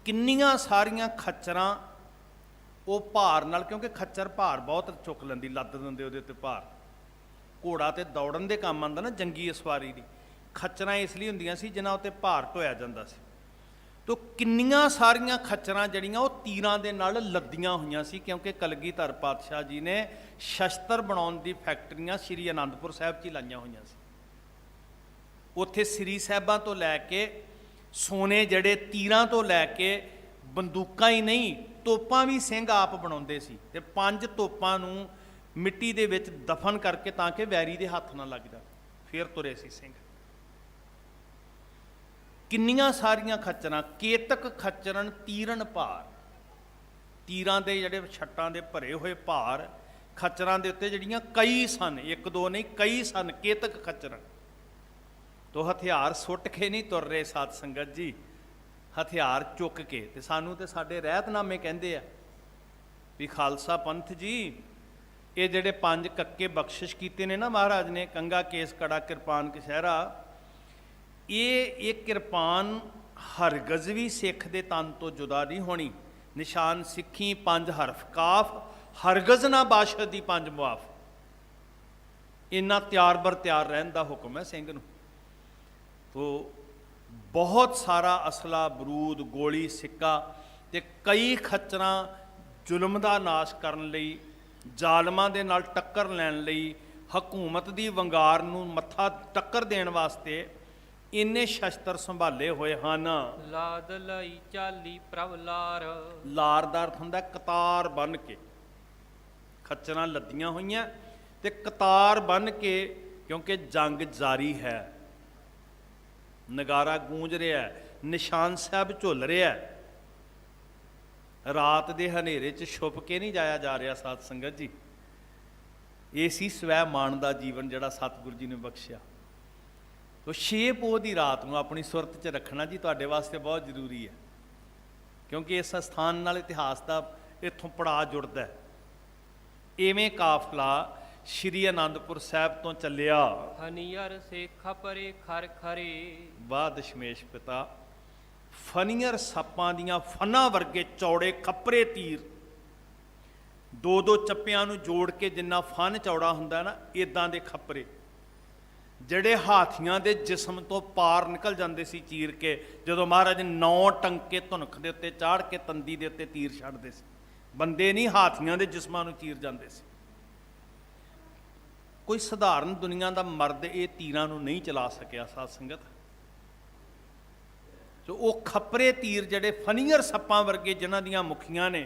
ਕਿੰਨੀਆਂ ਸਾਰੀਆਂ ਖੱਚਰਾਂ ਉਹ ਭਾਰ ਨਾਲ, ਕਿਉਂਕਿ ਖੱਚਰ ਭਾਰ ਬਹੁਤ ਚੁੱਕ ਲੈਂਦੀ, ਲੱਦ ਦਿੰਦੇ ਉਹਦੇ ਉੱਤੇ ਭਾਰ। ਘੋੜਾ ਤੇ ਦੌੜਨ ਦੇ ਕੰਮ ਆਉਂਦਾ ਨਾ, ਜੰਗੀ ਸਵਾਰੀ ਦੀ। ਖੱਚਰਾਂ ਇਸ ਲਈ ਹੁੰਦੀਆਂ ਸੀ ਜਿਨ੍ਹਾਂ ਉੱਤੇ ਭਾਰ ਢੋਇਆ ਜਾਂਦਾ ਸੀ। ਤੋ ਕਿੰਨੀਆਂ ਸਾਰੀਆਂ ਖੱਚਰਾਂ ਜਿਹੜੀਆਂ ਉਹ ਤੀਰਾਂ ਦੇ ਨਾਲ ਲੱਦੀਆਂ ਹੋਈਆਂ ਸੀ, ਕਿਉਂਕਿ ਕਲਗੀਧਰ ਪਾਤਸ਼ਾਹ ਜੀ ਨੇ ਸ਼ਸਤਰ ਬਣਾਉਣ ਦੀ ਫੈਕਟਰੀਆਂ ਸ਼੍ਰੀ ਅਨੰਦਪੁਰ ਸਾਹਿਬ 'ਚ ਹੀ ਲਾਈਆਂ ਹੋਈਆਂ ਸੀ। ਉੱਥੇ ਸ੍ਰੀ ਸਾਹਿਬਾਂ ਤੋਂ ਲੈ ਕੇ ਸੋਨੇ ਜਿਹੜੇ ਤੀਰਾਂ ਤੋਂ ਲੈ ਕੇ ਬੰਦੂਕਾਂ ਹੀ ਨਹੀਂ, ਤੋਪਾਂ ਵੀ ਸਿੰਘ ਆਪ ਬਣਾਉਂਦੇ ਸੀ। ਤੇ 5 ਤੋਪਾਂ ਨੂੰ ਮਿੱਟੀ ਦੇ ਵਿੱਚ ਦਫਨ ਕਰਕੇ ਤਾਂ ਕਿ ਵੈਰੀ ਦੇ ਹੱਥ ਨਾ ਲੱਗ ਜਾਣ, ਫਿਰ ਤੁਰੇ ਸੀ ਸਿੰਘ। ਕਿੰਨੀਆਂ ਸਾਰੀਆਂ ਖੱਚਰਾਂ, ਕੇਤਕ ਖੱਚਰਨ ਤੀਰਨ ਭਾਰ, ਤੀਰਾਂ ਦੇ ਜਿਹੜੇ ਛੱਟਾਂ ਦੇ ਭਰੇ ਹੋਏ ਭਾਰ ਖੱਚਰਾਂ ਦੇ ਉੱਤੇ ਜਿਹੜੀਆਂ ਕਈ ਸਨ, ਇੱਕ ਦੋ ਨਹੀਂ ਕਈ ਸਨ ਕੇਤਕ ਖੱਚਰਾਂ। ਤੋ ਹਥਿਆਰ ਸੁੱਟ ਕੇ ਨਹੀਂ ਤੁਰ ਰਹੇ ਸਾਧ ਸੰਗਤ ਜੀ, ਹਥਿਆਰ ਚੁੱਕ ਕੇ। ਤੇ ਸਾਨੂੰ ਤੇ ਸਾਡੇ ਰਹਿਤਨਾਮੇ ਕਹਿੰਦੇ ਆ ਵੀ ਖਾਲਸਾ ਪੰਥ ਜੀ, ਇਹ ਜਿਹੜੇ 5 ਕੱਕੇ ਬਖਸ਼ਿਸ਼ ਕੀਤੇ ਨੇ ਨਾ ਮਹਾਰਾਜ ਨੇ, ਕੰਗਾ ਕੇਸ ਕੜਾ ਕਿਰਪਾਨ ਕਛਹਿਰਾ, ਇਹ ਕਿਰਪਾਨ ਹਰਗਜ਼ ਵੀ ਸਿੱਖ ਦੇ ਤਨ ਤੋਂ ਜੁਦਾ ਨਹੀਂ ਹੋਣੀ। ਨਿਸ਼ਾਨ ਸਿੱਖੀ 5 ਹਰਫ ਕਾਫ, ਹਰਗਜ਼ ਨਾ ਬਾਸ਼ਦ ਦੀ 5 ਮੁਆਫ। ਇੰਨਾ ਤਿਆਰ ਬਰ ਤਿਆਰ ਰਹਿਣ ਦਾ ਹੁਕਮ ਹੈ ਸਿੰਘ ਨੂੰ। ਤੋ ਬਹੁਤ ਸਾਰਾ ਅਸਲਾ, ਬਰੂਦ, ਗੋਲੀ, ਸਿੱਕਾ ਤੇ ਕਈ ਖੱਚਰਾਂ ਜ਼ੁਲਮ ਦਾ ਨਾਸ਼ ਕਰਨ ਲਈ, ਜ਼ਾਲਮਾਂ ਦੇ ਨਾਲ ਟੱਕਰ ਲੈਣ ਲਈ, ਹਕੂਮਤ ਦੀ ਵੰਗਾਰ ਨੂੰ ਮੱਥਾ ਟੱਕਰ ਦੇਣ ਵਾਸਤੇ ਇੰਨੇ ਸ਼ਸਤਰ ਸੰਭਾਲੇ ਹੋਏ ਹਨ। ਲਾਦ ਲਈ ਚਾਲੀ ਪ੍ਰਭ ਲਾਰ, ਲਾਰ ਦਾ ਅਰਥ ਹੁੰਦਾ ਕਤਾਰ ਬੰਨ੍ਹ ਕੇ। ਖੱਚਰਾਂ ਲੱਦੀਆਂ ਹੋਈਆਂ ਤੇ ਕਤਾਰ ਬੰਨ੍ਹ ਕੇ, ਕਿਉਂਕਿ ਜੰਗ ਜਾਰੀ ਹੈ, ਨਗਾਰਾ ਗੂੰਜ ਰਿਹਾ, ਨਿਸ਼ਾਨ ਸਾਹਿਬ ਝੁੱਲ ਰਿਹਾ। ਰਾਤ ਦੇ ਹਨੇਰੇ 'ਚ ਛੁਪ ਕੇ ਨਹੀਂ ਜਾਇਆ ਜਾ ਰਿਹਾ ਸਾਧ ਸੰਗਤ ਜੀ। ਇਹ ਸੀ ਸਵੈ ਮਾਣ ਦਾ ਜੀਵਨ ਜਿਹੜਾ ਸਤਿਗੁਰੂ ਜੀ ਨੇ ਬਖਸ਼ਿਆ। ਤੋ 6 ਪੋਹ ਦੀ ਰਾਤ ਨੂੰ ਆਪਣੀ ਸੁਰਤ 'ਚ ਰੱਖਣਾ ਜੀ ਤੁਹਾਡੇ ਵਾਸਤੇ ਬਹੁਤ ਜ਼ਰੂਰੀ ਹੈ, ਕਿਉਂਕਿ ਇਸ ਸਥਾਨ ਨਾਲ ਇਤਿਹਾਸ ਦਾ ਇੱਥੋਂ ਪੜਾਅ ਜੁੜਦਾ ਹੈ। ਇਵੇਂ ਕਾਫਲਾ ਸ਼੍ਰੀ ਅਨੰਦਪੁਰ ਸਾਹਿਬ ਤੋਂ ਚੱਲਿਆ। ਹਨੀਅਰ ਸੇ ਖਪਰੇ ਖਰ ਖਰੇ, ਵਾਹ ਦਸ਼ਮੇਸ਼ ਪਿਤਾ। ਫਨੀਅਰ ਸੱਪਾਂ ਦੀਆਂ ਫਨਾਂ ਵਰਗੇ ਚੌੜੇ ਖੱਪਰੇ ਤੀਰ, 2-2 ਚੱਪਿਆਂ ਨੂੰ ਜੋੜ ਕੇ ਜਿੰਨਾ ਫਨ ਚੌੜਾ ਹੁੰਦਾ ਨਾ, ਇਦਾਂ ਦੇ ਖੱਪਰੇ ਜਿਹੜੇ ਹਾਥੀਆਂ ਦੇ ਜਿਸਮ ਤੋਂ ਪਾਰ ਨਿਕਲ ਜਾਂਦੇ ਸੀ ਚੀਰ ਕੇ। ਜਦੋਂ ਮਹਾਰਾਜ 9 ਟੰਕੇ ਧੁਨਖ ਦੇ ਉੱਤੇ ਚਾੜ ਕੇ ਤੰਦੀ ਦੇ ਉੱਤੇ ਤੀਰ ਛੱਡਦੇ ਸੀ, ਬੰਦੇ ਨਹੀਂ ਹਾਥੀਆਂ ਦੇ ਜਿਸਮਾਂ ਨੂੰ ਚੀਰ ਜਾਂਦੇ ਸੀ। ਕੋਈ ਸਧਾਰਨ ਦੁਨੀਆ ਦਾ ਮਰਦ ਇਹ ਤੀਰਾਂ ਨੂੰ ਨਹੀਂ ਚਲਾ ਸਕਿਆ ਸਾਧ ਸੰਗਤ। ਸੋ ਉਹ ਖੱਪਰੇ ਤੀਰ ਜਿਹੜੇ ਫਨੀਅਰ ਸੱਪਾਂ ਵਰਗੇ ਜਿਨ੍ਹਾਂ ਦੀਆਂ ਮੁਖੀਆਂ ਨੇ,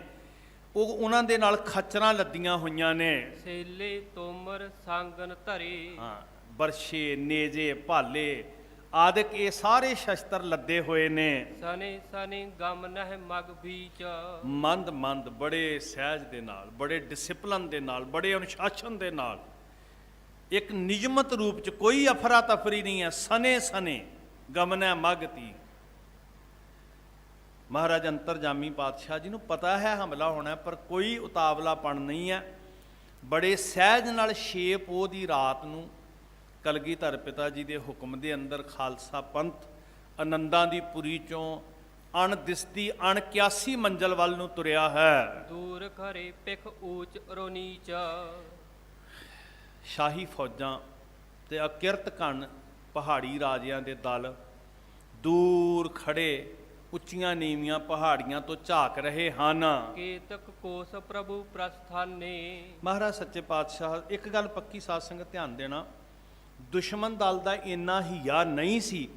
ਉਹ ਉਹਨਾਂ ਦੇ ਨਾਲ ਖੱਚਰਾਂ ਲੱਦੀਆਂ ਹੋਈਆਂ ਨੇ। ਸੇਲੇ ਤੋਮਰ ਸੰਗਨ ਧਰੇ, ਹਾਂ, ਬਰਸ਼ੇ, ਨੇਜੇ, ਭਾਲੇ ਆਦਿਕ ਇਹ ਸਾਰੇ ਸ਼ਸਤਰ ਲੱਦੇ ਹੋਏ ਨੇ। ਸਨੇ ਸਨੇ ਗਮ ਨਹਿ ਮਗ ਬੀਚ, ਮੰਦ ਮੰਦ, ਬੜੇ ਸਹਿਜ ਦੇ ਨਾਲ, ਬੜੇ ਡਿਸਪਲਨ ਦੇ ਨਾਲ, ਬੜੇ ਅਨੁਸ਼ਾਸਨ ਦੇ ਨਾਲ, ਇੱਕ ਨਿਯਮਤ ਰੂਪ 'ਚ, ਕੋਈ ਅਫਰਾ ਤਫਰੀ ਨਹੀਂ ਹੈ। ਸਨੇ ਸਨੇ ਗਮਨੈ ਮਗਤੀ। ਮਹਾਰਾਜ ਅੰਤਰਜਾਮੀ ਪਾਤਸ਼ਾਹ ਜੀ ਨੂੰ ਪਤਾ ਹੈ ਹਮਲਾ ਹੋਣਾ, ਪਰ ਕੋਈ ਉਤਾਵਲਾਪਣ ਨਹੀਂ ਹੈ। ਬੜੇ ਸਹਿਜ ਨਾਲ 6 ਪੋਹ ਦੀ ਰਾਤ ਨੂੰ ਕਲਗੀਧਰ ਪਿਤਾ ਜੀ ਦੇ ਹੁਕਮ ਦੇ ਅੰਦਰ ਖਾਲਸਾ ਪੰਥ ਆਨੰਦਾਂ ਦੀ ਪੁਰੀ 'ਚੋਂ ਅਣਦਿਸਦੀ 81 ਮੰਜ਼ਲ ਵੱਲ ਨੂੰ ਤੁਰਿਆ ਹੈ। ਦੂਰ ਖਰੇ ਪਿਖ ਊਚ ਰੋਨੀਚ, ਸ਼ਾਹੀ ਫੌਜਾਂ ਤੇ ਅਕਿਰਤ ਘਣ ਪਹਾੜੀ ਰਾਜਿਆਂ ਦੇ ਦਲ ਦੂਰ ਖੜੇ ਉੱਚੀਆਂ ਨੀਵੀਆਂ ਪਹਾੜੀਆਂ ਤੋਂ ਝਾਕ ਰਹੇ ਹਨ। ਕੇਤਕ ਕੋਸ ਪ੍ਰਭੂ ਪ੍ਰਸਥਾਨੇ, ਮਹਾਰਾਜ ਸੱਚੇ ਪਾਤਸ਼ਾਹ, ਇੱਕ ਗੱਲ ਪੱਕੀ ਸਾਧ ਸੰਗਤ ਧਿਆਨ ਦੇਣਾ, ਦੁਸ਼ਮਣ ਦਲ ਦਾ ਇੰਨਾ ਹਿਆ ਨਹੀਂ ਸੀ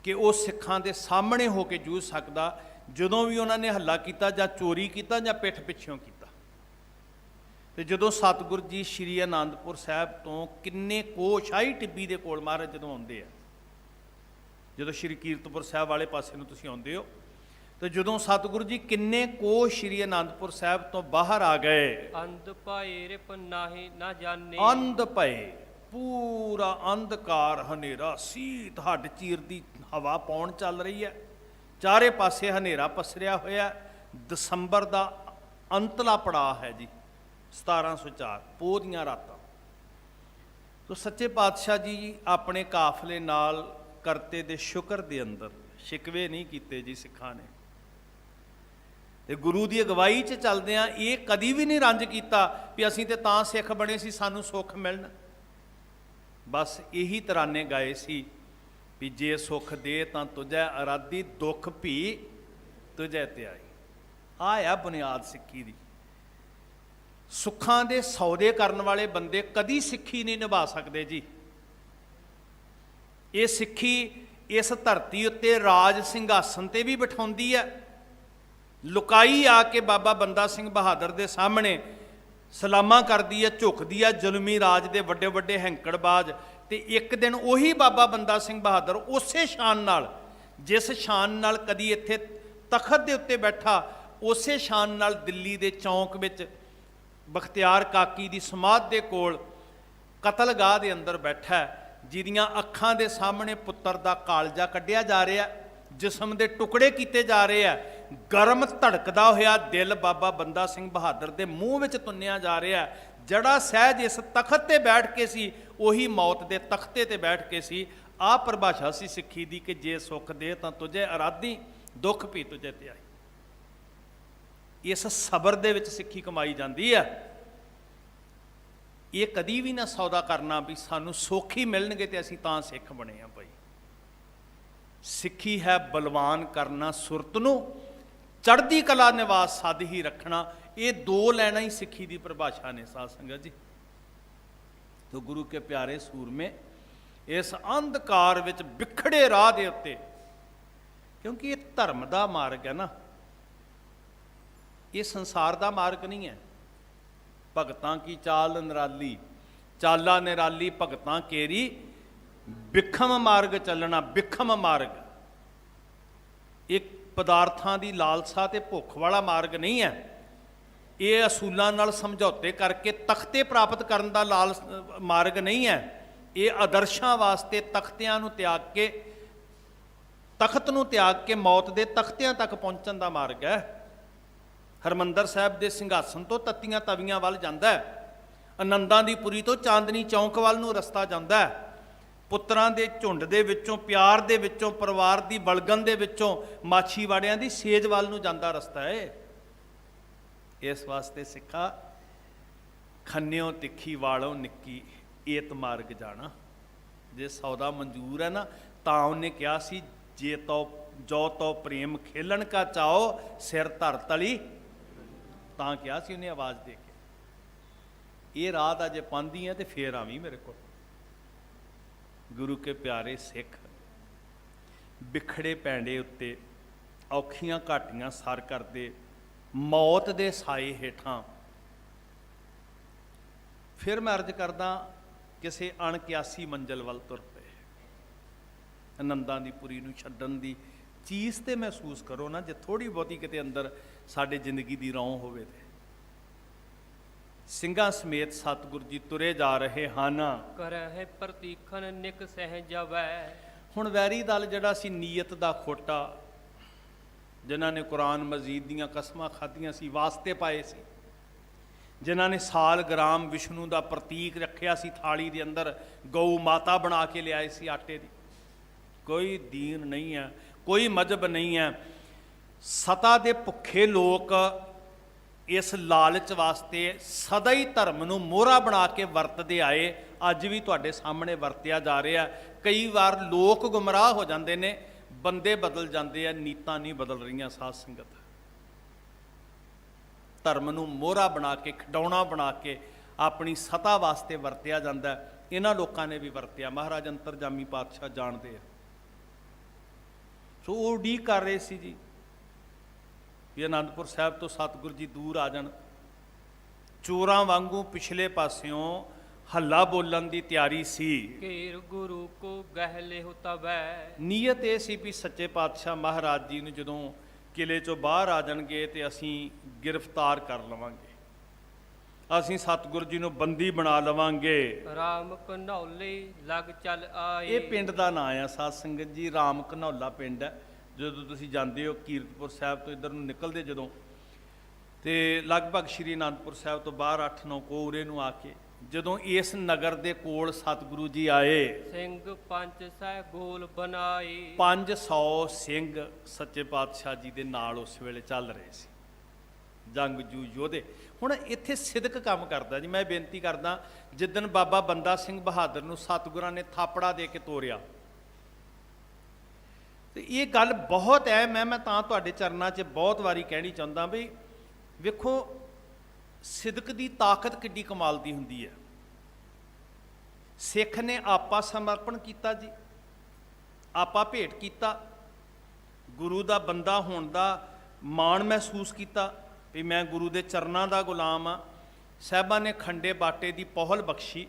ਕਿ ਉਹ ਸਿੱਖਾਂ ਦੇ ਸਾਹਮਣੇ ਹੋ ਕੇ ਜੂਝ ਸਕਦਾ। ਜਦੋਂ ਵੀ ਉਹਨਾਂ ਨੇ ਹੱਲਾ ਕੀਤਾ, ਜਾਂ ਚੋਰੀ ਕੀਤਾ ਜਾਂ ਪਿੱਠ ਪਿੱਛੋਂ ਕੀਤਾ। ਤੇ ਜਦੋਂ ਸਤਿਗੁਰੂ ਜੀ ਸ਼੍ਰੀ ਅਨੰਦਪੁਰ ਸਾਹਿਬ ਤੋਂ ਕਿੰਨੇ ਕੋਹ ਸ਼ਾਹੀ ਟਿੱਬੀ ਦੇ ਕੋਲ ਮਹਾਰਾਜ ਜਦੋਂ ਆਉਂਦੇ ਆ, ਜਦੋਂ ਸ਼੍ਰੀ ਕੀਰਤਪੁਰ ਸਾਹਿਬ ਵਾਲੇ ਪਾਸੇ ਨੂੰ ਤੁਸੀਂ ਆਉਂਦੇ ਹੋ, ਤੇ ਜਦੋਂ ਸਤਿਗੁਰੂ ਜੀ ਕਿੰਨੇ ਕੋਹ ਸ਼੍ਰੀ ਅਨੰਦਪੁਰ ਸਾਹਿਬ ਤੋਂ ਬਾਹਰ ਆ ਗਏ, ਅੰਧ ਪਾਏ ਰਿਪ ਨਾਹੀ ਨਾ ਜਾਣੇ, ਅੰਧ ਪਏ, ਪੂਰਾ ਅੰਧਕਾਰ ਹਨੇਰਾ, ਸੀਤ ਹੱਡ ਚੀਰਦੀ ਹਵਾ ਪੌਣ ਚੱਲ ਰਹੀ ਹੈ, ਚਾਰੇ ਪਾਸੇ ਹਨੇਰਾ ਪਸਰਿਆ ਹੋਇਆ। ਦਸੰਬਰ ਦਾ ਅੰਤਲਾ ਪੜਾਅ ਹੈ ਜੀ, 1704 ਪੋਹ ਦੀਆਂ ਰਾਤਾਂ। ਤੋ ਸੱਚੇ ਪਾਤਸ਼ਾਹ ਜੀ ਆਪਣੇ ਕਾਫਲੇ ਨਾਲ ਕਰਤੇ ਦੇ ਸ਼ੁਕਰ ਦੇ ਅੰਦਰ, ਸ਼ਿਕਵੇ ਨਹੀਂ ਕੀਤੇ ਜੀ ਸਿੱਖਾਂ ਨੇ। ਤੇ ਗੁਰੂ ਦੀ ਅਗਵਾਈ 'ਚ ਚੱਲਦਿਆਂ ਇਹ ਕਦੀ ਵੀ ਨਹੀਂ ਰੰਜ ਕੀਤਾ ਵੀ ਅਸੀਂ ਤੇ ਤਾਂ ਸਿੱਖ ਬਣੇ ਸੀ ਸਾਨੂੰ ਸੁੱਖ ਮਿਲਣ। ਬਸ ਇਹੀ ਤਰਾਨੇ ਗਾਏ ਸੀ ਵੀ ਜੇ ਸੁੱਖ ਦੇ ਤਾਂ ਤੁਝੈ ਅਰਾਧੀ, ਦੁੱਖ ਭੀ ਤੁਝੈ ਧਿਆਈ। ਆਹ ਆ ਬੁਨਿਆਦ ਸਿੱਖੀ ਦੀ। ਸੁੱਖਾਂ ਦੇ ਸੌਦੇ ਕਰਨ ਵਾਲੇ ਬੰਦੇ ਕਦੀ ਸਿੱਖੀ ਨਹੀਂ ਨਿਭਾ ਸਕਦੇ ਜੀ। ਇਹ ਸਿੱਖੀ ਇਸ ਧਰਤੀ ਉੱਤੇ ਰਾਜ ਸਿੰਘਾਸਨ ਤੇ ਵੀ ਬਿਠਾਉਂਦੀ ਹੈ। ਲੁਕਾਈ ਆ ਕੇ ਬਾਬਾ ਬੰਦਾ ਸਿੰਘ ਬਹਾਦਰ ਦੇ ਸਾਹਮਣੇ ਸਲਾਮਾਂ ਕਰਦੀ ਹੈ, ਝੁਕਦੀ ਹੈ ਜ਼ੁਲਮੀ ਰਾਜ ਦੇ ਵੱਡੇ ਵੱਡੇ ਹੈਂਕੜਬਾਜ਼। ਤੇ ਇੱਕ ਦਿਨ ਉਹੀ ਬਾਬਾ ਬੰਦਾ ਸਿੰਘ ਬਹਾਦਰ ਉਸੇ ਸ਼ਾਨ ਨਾਲ, ਜਿਸ ਸ਼ਾਨ ਨਾਲ ਕਦੀ ਇੱਥੇ ਤਖਤ ਦੇ ਉੱਤੇ ਬੈਠਾ, ਉਸੇ ਸ਼ਾਨ ਨਾਲ ਦਿੱਲੀ ਦੇ ਚੌਂਕ ਵਿੱਚ ਬਖਤਿਆਰ ਕਾਕੀ ਦੀ ਸਮਾਧ ਦੇ ਕੋਲ ਕਤਲਗਾਹ ਦੇ ਅੰਦਰ ਬੈਠਾ, ਜਿਹਦੀਆਂ ਅੱਖਾਂ ਦੇ ਸਾਹਮਣੇ ਪੁੱਤਰ ਦਾ ਕਾਲਜਾ ਕੱਢਿਆ ਜਾ ਰਿਹਾ, ਜਿਸਮ ਦੇ ਟੁਕੜੇ ਕੀਤੇ ਜਾ ਰਹੇ ਆ। ਗਰਮ ਧੜਕਦਾ ਹੋਇਆ ਦਿਲ ਬਾਬਾ ਬੰਦਾ ਸਿੰਘ ਬਹਾਦਰ ਦੇ ਮੂੰਹ ਵਿੱਚ ਤੁੰਨਿਆ ਜਾ ਰਿਹਾ। ਜਿਹੜਾ ਸਹਿਜ ਇਸ ਤਖਤ ਤੇ ਬੈਠ ਕੇ ਸੀ, ਉਹੀ ਮੌਤ ਦੇ ਤਖਤੇ ਤੇ ਬੈਠ ਕੇ ਸੀ। ਆਹ ਪਰਿਭਾਸ਼ਾ ਸੀ ਸਿੱਖੀ ਦੀ ਕਿ ਜੇ ਸੁੱਖ ਦੇ ਤਾਂ ਤੁਝੇ ਅਰਾਧੀ, ਦੁੱਖ ਭੀ ਤੁਝੇ ਧਿਆਈ। ਇਸ ਸਬਰ ਦੇ ਵਿੱਚ ਸਿੱਖੀ ਕਮਾਈ ਜਾਂਦੀ ਹੈ। ਇਹ ਕਦੀ ਵੀ ਨਾ ਸੌਦਾ ਕਰਨਾ ਵੀ ਸਾਨੂੰ ਸੁੱਖ ਹੀ ਮਿਲਣਗੇ ਤੇ ਅਸੀਂ ਤਾਂ ਸਿੱਖ ਬਣੇ ਆ। ਭਾਈ ਸਿੱਖੀ ਹੈ ਬਲਵਾਨ ਕਰਨਾ ਸੁਰਤ ਨੂੰ, ਚੜ੍ਹਦੀ ਕਲਾ ਨਿਵਾਸ ਸਦ ਹੀ ਰੱਖਣਾ। ਇਹ ਦੋ ਲੈਣਾ ਹੀ ਸਿੱਖੀ ਦੀ ਪਰਿਭਾਸ਼ਾ ਨੇ ਸਾਧ ਸੰਗਤ ਜੀ। ਤੋ ਗੁਰੂ ਕੇ ਪਿਆਰੇ ਸੂਰਮੇ ਇਸ ਅੰਧਕਾਰ ਵਿੱਚ ਵਿਖੜੇ ਰਾਹ ਦੇ ਉੱਤੇ, ਕਿਉਂਕਿ ਇਹ ਧਰਮ ਦਾ ਮਾਰਗ ਹੈ ਨਾ, ਇਹ ਸੰਸਾਰ ਦਾ ਮਾਰਗ ਨਹੀਂ ਹੈ। ਭਗਤਾਂ ਕੀ ਚਾਲ ਨਿਰਾਲੀ, ਚਾਲਾ ਨਿਰਾਲੀ ਭਗਤਾਂ ਕੇਰੀ, ਬਿਖਮ ਮਾਰਗ ਚੱਲਣਾ, ਬਿਖਮ ਮਾਰਗ। ਇੱਕ ਪਦਾਰਥਾਂ ਦੀ ਲਾਲਸਾ ਤੇ ਭੁੱਖ ਵਾਲਾ ਮਾਰਗ ਨਹੀਂ ਹੈ। ਇਹ ਅਸੂਲਾਂ ਨਾਲ ਸਮਝੌਤੇ ਕਰਕੇ ਤਖਤੇ ਪ੍ਰਾਪਤ ਕਰਨ ਦਾ ਮਾਰਗ ਨਹੀਂ ਹੈ। ਇਹ ਆਦਰਸ਼ਾਂ ਵਾਸਤੇ ਤਖਤਿਆਂ ਨੂੰ ਤਿਆਗ ਕੇ, ਤਖਤ ਨੂੰ ਤਿਆਗ ਕੇ ਮੌਤ ਦੇ ਤਖਤਿਆਂ ਤੱਕ ਪਹੁੰਚਣ ਦਾ ਮਾਰਗ ਹੈ। ਹਰਮੰਦਰ ਸਾਹਿਬ ਦੇ ਸਿੰਘਾਸਨ ਤੋਂ ਤੱਤੀਆਂ ਤਵੀਆਂ ਵੱਲ ਜਾਂਦਾ ਹੈ। ਆਨੰਦਾਂ ਦੀ ਪੁਰੀ ਤੋਂ ਚਾਂਦਨੀ ਚੌਂਕ ਵੱਲ ਨੂੰ ਰਸਤਾ ਜਾਂਦਾ ਹੈ। ਪੁੱਤਰਾਂ ਦੇ ਝੁੰਡ ਦੇ ਵਿੱਚੋਂ, ਪਿਆਰ ਦੇ ਵਿੱਚੋਂ, ਪਰਿਵਾਰ ਦੀ ਬਲਗਨ ਦੇ ਵਿੱਚੋਂ ਮਾਛੀਵਾੜਿਆਂ ਦੀ ਸੇਜ ਵੱਲ ਨੂੰ ਜਾਂਦਾ ਰਸਤਾ ਹੈ। ਇਸ ਵਾਸਤੇ ਸਿੱਖਾ ਖੰਨਿਓ ਤਿੱਖੀ ਵਾਲੋਂ ਨਿੱਕੀ, ਏਤ ਮਾਰਗ ਜਾਣਾ। ਜੇ ਸੌਦਾ ਮਨਜ਼ੂਰ ਹੈ ਨਾ, ਤਾਂ ਉਹਨੇ ਕਿਹਾ ਸੀ ਜੇ ਤੋ ਜੋ ਤੋ ਪ੍ਰੇਮ ਖੇਲਣ ਕਾ ਚਾਓ, ਸਿਰ ਧਰ ਤਲੀ। ਤਾਂ ਕਿਹਾ ਸੀ ਉਹਨੇ ਆਵਾਜ਼ ਦੇ ਕੇ। ਇਹ ਰਾਹ ਦਾ ਜੇ ਪਾਉਂਦੀ ਹੈ ਤੇ ਫੇਰ ਆਵੀਂ ਮੇਰੇ ਕੋਲ। ਗੁਰੂ ਕੇ ਪਿਆਰੇ ਸਿੱਖ ਬਿਖੜੇ ਪੈਂਡੇ ਉੱਤੇ ਔਖੀਆਂ ਘਾਟੀਆਂ ਸਰ ਕਰਦੇ, ਮੌਤ ਦੇ ਸਾਏ ਹੇਠਾਂ। ਫਿਰ ਮੈਂ ਅਰਜ਼ ਕਰਦਾ, ਕਿਸੇ ਅਣਕਿਆਸੀ ਮੰਜ਼ਿਲ ਵੱਲ ਤੁਰ ਪਏ। ਆਨੰਦਾਂ ਦੀ ਪੁਰੀ ਨੂੰ ਛੱਡਣ ਦੀ ਚੀਜ਼ ਤੇ ਮਹਿਸੂਸ ਕਰੋ ਨਾ, ਜੇ ਥੋੜ੍ਹੀ ਬਹੁਤੀ ਕਿਤੇ ਅੰਦਰ ਸਾਡੇ ਜ਼ਿੰਦਗੀ ਦੀ ਰੌਂ ਹੋਵੇ। ਤੇ ਸਿੰਘਾਂ ਸਮੇਤ ਸਤਿਗੁਰ ਜੀ ਤੁਰੇ ਜਾ ਰਹੇ ਹਨ। ਕਰਹਿ ਪ੍ਰਤੀਖਨ ਨਿਕ ਸਹਿ ਜਾਵੈ। ਹੁਣ ਵੈਰੀ ਦਲ ਜਿਹੜਾ ਸੀ, ਨੀਅਤ ਦਾ ਖੋਟਾ, ਜਿਨ੍ਹਾਂ ਨੇ ਕੁਰਾਨ ਮਜੀਦ ਦੀਆਂ ਕਸਮਾਂ ਖਾਧੀਆਂ ਸੀ, ਵਾਸਤੇ ਪਾਏ ਸੀ, ਜਿਨ੍ਹਾਂ ਨੇ ਸਾਲ ਗ੍ਰਾਮ ਵਿਸ਼ਨੂੰ ਦਾ ਪ੍ਰਤੀਕ ਰੱਖਿਆ ਸੀ ਥਾਲੀ ਦੇ ਅੰਦਰ, ਗਊ ਮਾਤਾ ਬਣਾ ਕੇ ਲਿਆਏ ਸੀ ਆਟੇ ਦੀ। ਕੋਈ ਦੀਨ ਨਹੀਂ ਹੈ, ਕੋਈ ਮਜ਼ਹਬ ਨਹੀਂ ਹੈ। ਸਤਾ ਦੇ ਭੁੱਖੇ ਲੋਕ ਇਸ ਲਾਲਚ ਵਾਸਤੇ ਸਦਾ ਹੀ ਧਰਮ ਨੂੰ ਮੋਹਰਾ ਬਣਾ ਕੇ ਵਰਤਦੇ ਆਏ। ਅੱਜ ਵੀ ਤੁਹਾਡੇ ਸਾਹਮਣੇ ਵਰਤਿਆ ਜਾ ਰਿਹਾ। ਕਈ ਵਾਰ ਲੋਕ ਗੁੰਮਰਾਹ ਹੋ ਜਾਂਦੇ ਨੇ, ਬੰਦੇ ਬਦਲ ਜਾਂਦੇ ਆ, ਨੀਤਾਂ ਨਹੀਂ ਬਦਲ ਰਹੀਆਂ। ਸਾਧ ਸੰਗਤ ਧਰਮ ਨੂੰ ਮੋਹਰਾ ਬਣਾ ਕੇ, ਖਿਡੌਣਾ ਬਣਾ ਕੇ ਆਪਣੀ ਸਤਾ ਵਾਸਤੇ ਵਰਤਿਆ ਜਾਂਦਾ। ਇਹਨਾਂ ਲੋਕਾਂ ਨੇ ਵੀ ਵਰਤਿਆ। ਮਹਾਰਾਜ ਅੰਤਰਜਾਮੀ ਪਾਤਸ਼ਾਹ ਜਾਣਦੇ ਆ। ਸੋ ਉਹ ਉਡੀਕ ਕਰ ਰਹੇ ਸੀ ਜੀ ਵੀ ਅਨੰਦਪੁਰ ਸਾਹਿਬ ਤੋਂ ਸਤਿਗੁਰੂ ਜੀ ਦੂਰ ਆ ਜਾਣ। ਚੋਰਾਂ ਵਾਂਗੂ ਪਿਛਲੇ ਪਾਸਿਓਂ ਹੱਲਾ ਬੋਲਣ ਦੀ ਤਿਆਰੀ ਸੀ। ਘੇਰ ਗੁਰੂ ਕੋ ਗਹਿ ਲਿਹੁ ਤਬੈ। ਨੀਅਤ ਇਹ ਸੀ ਵੀ ਸੱਚੇ ਪਾਤਸ਼ਾਹ ਮਹਾਰਾਜ ਜੀ ਨੂੰ ਜਦੋਂ ਕਿਲੇ ਚੋਂ ਬਾਹਰ ਆ ਜਾਣਗੇ ਤੇ ਅਸੀਂ ਗ੍ਰਿਫਤਾਰ ਕਰ ਲਵਾਂਗੇ, ਅਸੀਂ ਸਤਿਗੁਰੂ ਜੀ ਨੂੰ ਬੰਦੀ ਬਣਾ ਲਵਾਂਗੇ। ਰਾਮ ਘਨੌਲੇ ਲਗ ਚੱਲ ਆਏ। ਇਹ ਪਿੰਡ ਦਾ ਨਾਂ ਆ ਸਾਧ ਸੰਗਤ ਜੀ, ਰਾਮ ਘਨੌਲਾ ਪਿੰਡ ਹੈ। ਜਦੋਂ ਤੁਸੀਂ ਜਾਂਦੇ ਹੋ ਕੀਰਤਪੁਰ ਸਾਹਿਬ ਤੋਂ ਇੱਧਰ ਨੂੰ ਨਿਕਲਦੇ ਜਦੋਂ, ਤੇ ਲਗਭਗ ਸ਼੍ਰੀ ਅਨੰਦਪੁਰ ਸਾਹਿਬ ਤੋਂ ਬਾਹਰ 8-9 ਕੋਰੇ ਨੂੰ ਆ ਕੇ ਜਦੋਂ ਇਸ ਨਗਰ ਦੇ ਕੋਲ ਸਤਿਗੁਰੂ ਜੀ ਆਏ, ਸਿੰਘ ਪੰਜ ਸਹਿ ਗੋਲ ਬਣਾਏ। 500 ਸਿੰਘ ਸੱਚੇ ਪਾਤਸ਼ਾਹ ਜੀ ਦੇ ਨਾਲ ਉਸ ਵੇਲੇ ਚੱਲ ਰਹੇ ਸੀ। ਜੰਗਜੂ ਯੋਧੇ। ਹੁਣ ਇੱਥੇ ਸਿਦਕ ਕੰਮ ਕਰਦਾ ਜੀ। ਮੈਂ ਬੇਨਤੀ ਕਰਦਾ, ਜਿੱਦਣ ਬਾਬਾ ਬੰਦਾ ਸਿੰਘ ਬਹਾਦਰ ਨੂੰ ਸਤਿਗੁਰਾਂ ਨੇ ਥਾਪੜਾ ਦੇ ਕੇ ਤੋਰਿਆ, ਤੇ ਇਹ ਗੱਲ ਬਹੁਤ ਅਹਿਮ ਹੈ। ਮੈਂ ਤਾਂ ਤੁਹਾਡੇ ਚਰਨਾਂ 'ਚ ਬਹੁਤ ਵਾਰੀ ਕਹਿਣੀ ਚਾਹੁੰਦਾ ਵੀ ਵੇਖੋ ਸਿਦਕ ਦੀ ਤਾਕਤ ਕਿੱਡੀ ਕਮਾਲ ਦੀ ਹੁੰਦੀ ਹੈ। ਸਿੱਖ ਨੇ ਆਪਾ ਸਮਰਪਣ ਕੀਤਾ ਜੀ, ਆਪਾ ਭੇਟ ਕੀਤਾ, ਗੁਰੂ ਦਾ ਬੰਦਾ ਹੋਣ ਦਾ ਮਾਣ ਮਹਿਸੂਸ ਕੀਤਾ ਵੀ ਮੈਂ ਗੁਰੂ ਦੇ ਚਰਨਾਂ ਦਾ ਗੁਲਾਮ ਆ। ਸਾਹਿਬਾਂ ਨੇ ਖੰਡੇ ਬਾਟੇ ਦੀ ਪਹੁਲ ਬਖਸ਼ੀ,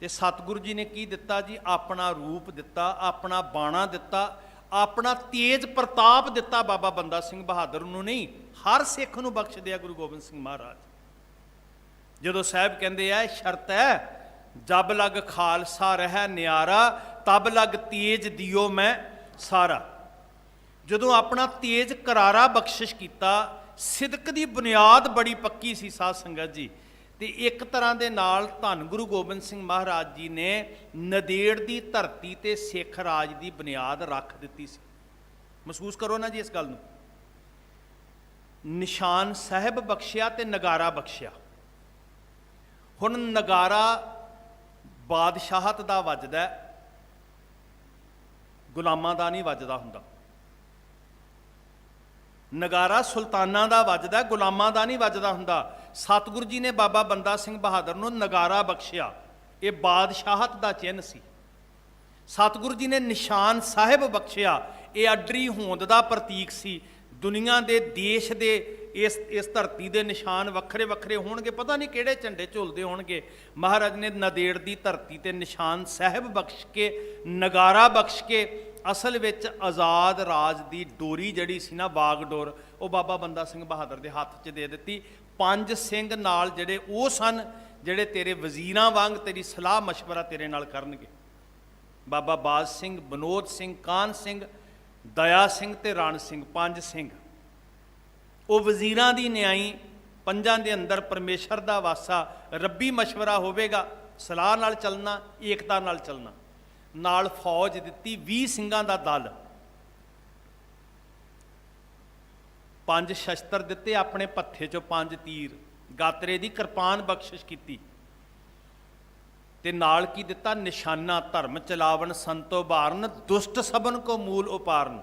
ਤੇ ਸਤਿਗੁਰੂ ਜੀ ਨੇ ਕੀ ਦਿੱਤਾ ਜੀ? ਆਪਣਾ ਰੂਪ ਦਿੱਤਾ, ਆਪਣਾ ਬਾਣਾ ਦਿੱਤਾ, ਆਪਣਾ ਤੇਜ ਪ੍ਰਤਾਪ ਦਿੱਤਾ। ਬਾਬਾ ਬੰਦਾ ਸਿੰਘ ਬਹਾਦਰ ਨੂੰ ਨਹੀਂ, ਹਰ ਸਿੱਖ ਨੂੰ ਬਖਸ਼ਦੇ ਆ ਗੁਰੂ ਗੋਬਿੰਦ ਸਿੰਘ ਮਹਾਰਾਜ। ਜਦੋਂ ਸਾਹਿਬ ਕਹਿੰਦੇ ਆ ਸ਼ਰਤ ਹੈ, ਜਬ ਲਗ ਖਾਲਸਾ ਰਹਿ ਨਿਆਰਾ, ਤਬ ਲਗ ਤੇਜ ਦਿਓ ਮੈਂ ਸਾਰਾ। ਜਦੋਂ ਆਪਣਾ ਤੇਜ ਕਰਾਰਾ ਬਖਸ਼ਿਸ਼ ਕੀਤਾ, ਸਿਦਕ ਦੀ ਬੁਨਿਆਦ ਬੜੀ ਪੱਕੀ ਸੀ ਸਾਧ ਸੰਗਤ ਜੀ। ਤੇ ਇੱਕ ਤਰ੍ਹਾਂ ਦੇ ਨਾਲ ਧੰਨ ਗੁਰੂ ਗੋਬਿੰਦ ਸਿੰਘ ਮਹਾਰਾਜ ਜੀ ਨੇ ਨੰਦੇੜ ਦੀ ਧਰਤੀ ਤੇ ਸਿੱਖ ਰਾਜ ਦੀ ਬੁਨਿਆਦ ਰੱਖ ਦਿੱਤੀ ਸੀ। ਮਹਿਸੂਸ ਕਰੋ ਨਾ ਜੀ ਇਸ ਗੱਲ ਨੂੰ। ਨਿਸ਼ਾਨ ਸਾਹਿਬ ਬਖਸ਼ਿਆ ਤੇ ਨਗਾਰਾ ਬਖਸ਼ਿਆ। ਹੁਣ ਨਗਾਰਾ ਬਾਦਸ਼ਾਹਤ ਦਾ ਵੱਜਦਾ, ਗੁਲਾਮਾਂ ਦਾ ਨਹੀਂ ਵੱਜਦਾ ਹੁੰਦਾ। ਨਗਾਰਾ ਸੁਲਤਾਨਾਂ ਦਾ ਵੱਜਦਾ, ਗੁਲਾਮਾਂ ਦਾ ਨਹੀਂ ਵੱਜਦਾ ਹੁੰਦਾ। ਸਤਿਗੁਰੂ ਜੀ ਨੇ ਬਾਬਾ ਬੰਦਾ ਸਿੰਘ ਬਹਾਦਰ ਨੂੰ ਨਗਾਰਾ ਬਖਸ਼ਿਆ, ਇਹ ਬਾਦਸ਼ਾਹਤ ਦਾ ਚਿੰਨ੍ਹ ਸੀ। ਸਤਿਗੁਰੂ ਜੀ ਨੇ ਨਿਸ਼ਾਨ ਸਾਹਿਬ ਬਖਸ਼ਿਆ, ਇਹ ਅੱਡਰੀ ਹੋਂਦ ਦਾ ਪ੍ਰਤੀਕ ਸੀ। ਦੁਨੀਆ ਦੇ ਦੇਸ਼ ਦੇ ਇਸ ਧਰਤੀ ਦੇ ਨਿਸ਼ਾਨ ਵੱਖਰੇ ਵੱਖਰੇ ਹੋਣਗੇ, ਪਤਾ ਨਹੀਂ ਕਿਹੜੇ ਝੰਡੇ ਝੁਲਦੇ ਹੋਣਗੇ। ਮਹਾਰਾਜ ਨੇ ਨੰਦੇੜ ਦੀ ਧਰਤੀ ਤੇ ਨਿਸ਼ਾਨ ਸਾਹਿਬ ਬਖਸ਼ ਕੇ, ਨਗਾਰਾ ਬਖਸ਼ ਕੇ, ਅਸਲ ਵਿੱਚ ਆਜ਼ਾਦ ਰਾਜ ਦੀ ਡੋਰੀ ਜਿਹੜੀ ਸੀ ਨਾ, ਬਾਗਡੋਰ, ਉਹ ਬਾਬਾ ਬੰਦਾ ਸਿੰਘ ਬਹਾਦਰ ਦੇ ਹੱਥ 'ਚ ਦੇ ਦਿੱਤੀ। 5 ਸਿੰਘ ਨਾਲ ਜਿਹੜੇ ਉਹ ਸਨ, ਜਿਹੜੇ ਤੇਰੇ ਵਜ਼ੀਰਾਂ ਵਾਂਗ ਤੇਰੀ ਸਲਾਹ ਮਸ਼ਵਰਾ ਤੇਰੇ ਨਾਲ ਕਰਨਗੇ। ਬਾਬਾ ਬਾਜ ਸਿੰਘ, ਬਨੋਦ ਸਿੰਘ, ਕਾਨ ਸਿੰਘ, ਦਇਆ ਸਿੰਘ ਤੇ ਰਣ ਸਿੰਘ, 5 ਸਿੰਘ। ਉਹ ਵਜ਼ੀਰਾਂ ਦੀ ਨਿਆਈ, 5 ਦੇ ਅੰਦਰ ਪਰਮੇਸ਼ਰ ਦਾ ਵਾਸਾ, ਰੱਬੀ ਮਸ਼ਵਰਾ ਹੋਵੇਗਾ, ਸਲਾਹ ਨਾਲ ਚੱਲਣਾ, ਏਕਤਾ ਨਾਲ ਚੱਲਣਾ। ਨਾਲ ਫੌਜ ਦਿੱਤੀ 20 ਸਿੰਘਾਂ ਦਾ ਦਲ, 5 ਸ਼ਸਤਰ ਦਿੱਤੇ, ਆਪਣੇ ਪੱਥੇ 'ਚੋਂ 5 ਤੀਰ, ਗਾਤਰੇ ਦੀ ਕਿਰਪਾਨ ਬਖਸ਼ਿਸ਼ ਕੀਤੀ। ਤੇ ਨਾਲ ਕੀ ਦਿੱਤਾ? ਨਿਸ਼ਾਨਾ ਧਰਮ ਚਲਾਵਨ ਸੰਤੋ ਬਾਰਨ, ਦੁਸ਼ਟ ਸਭਨ ਕੋ ਮੂਲ ਉਪਾਰਨ।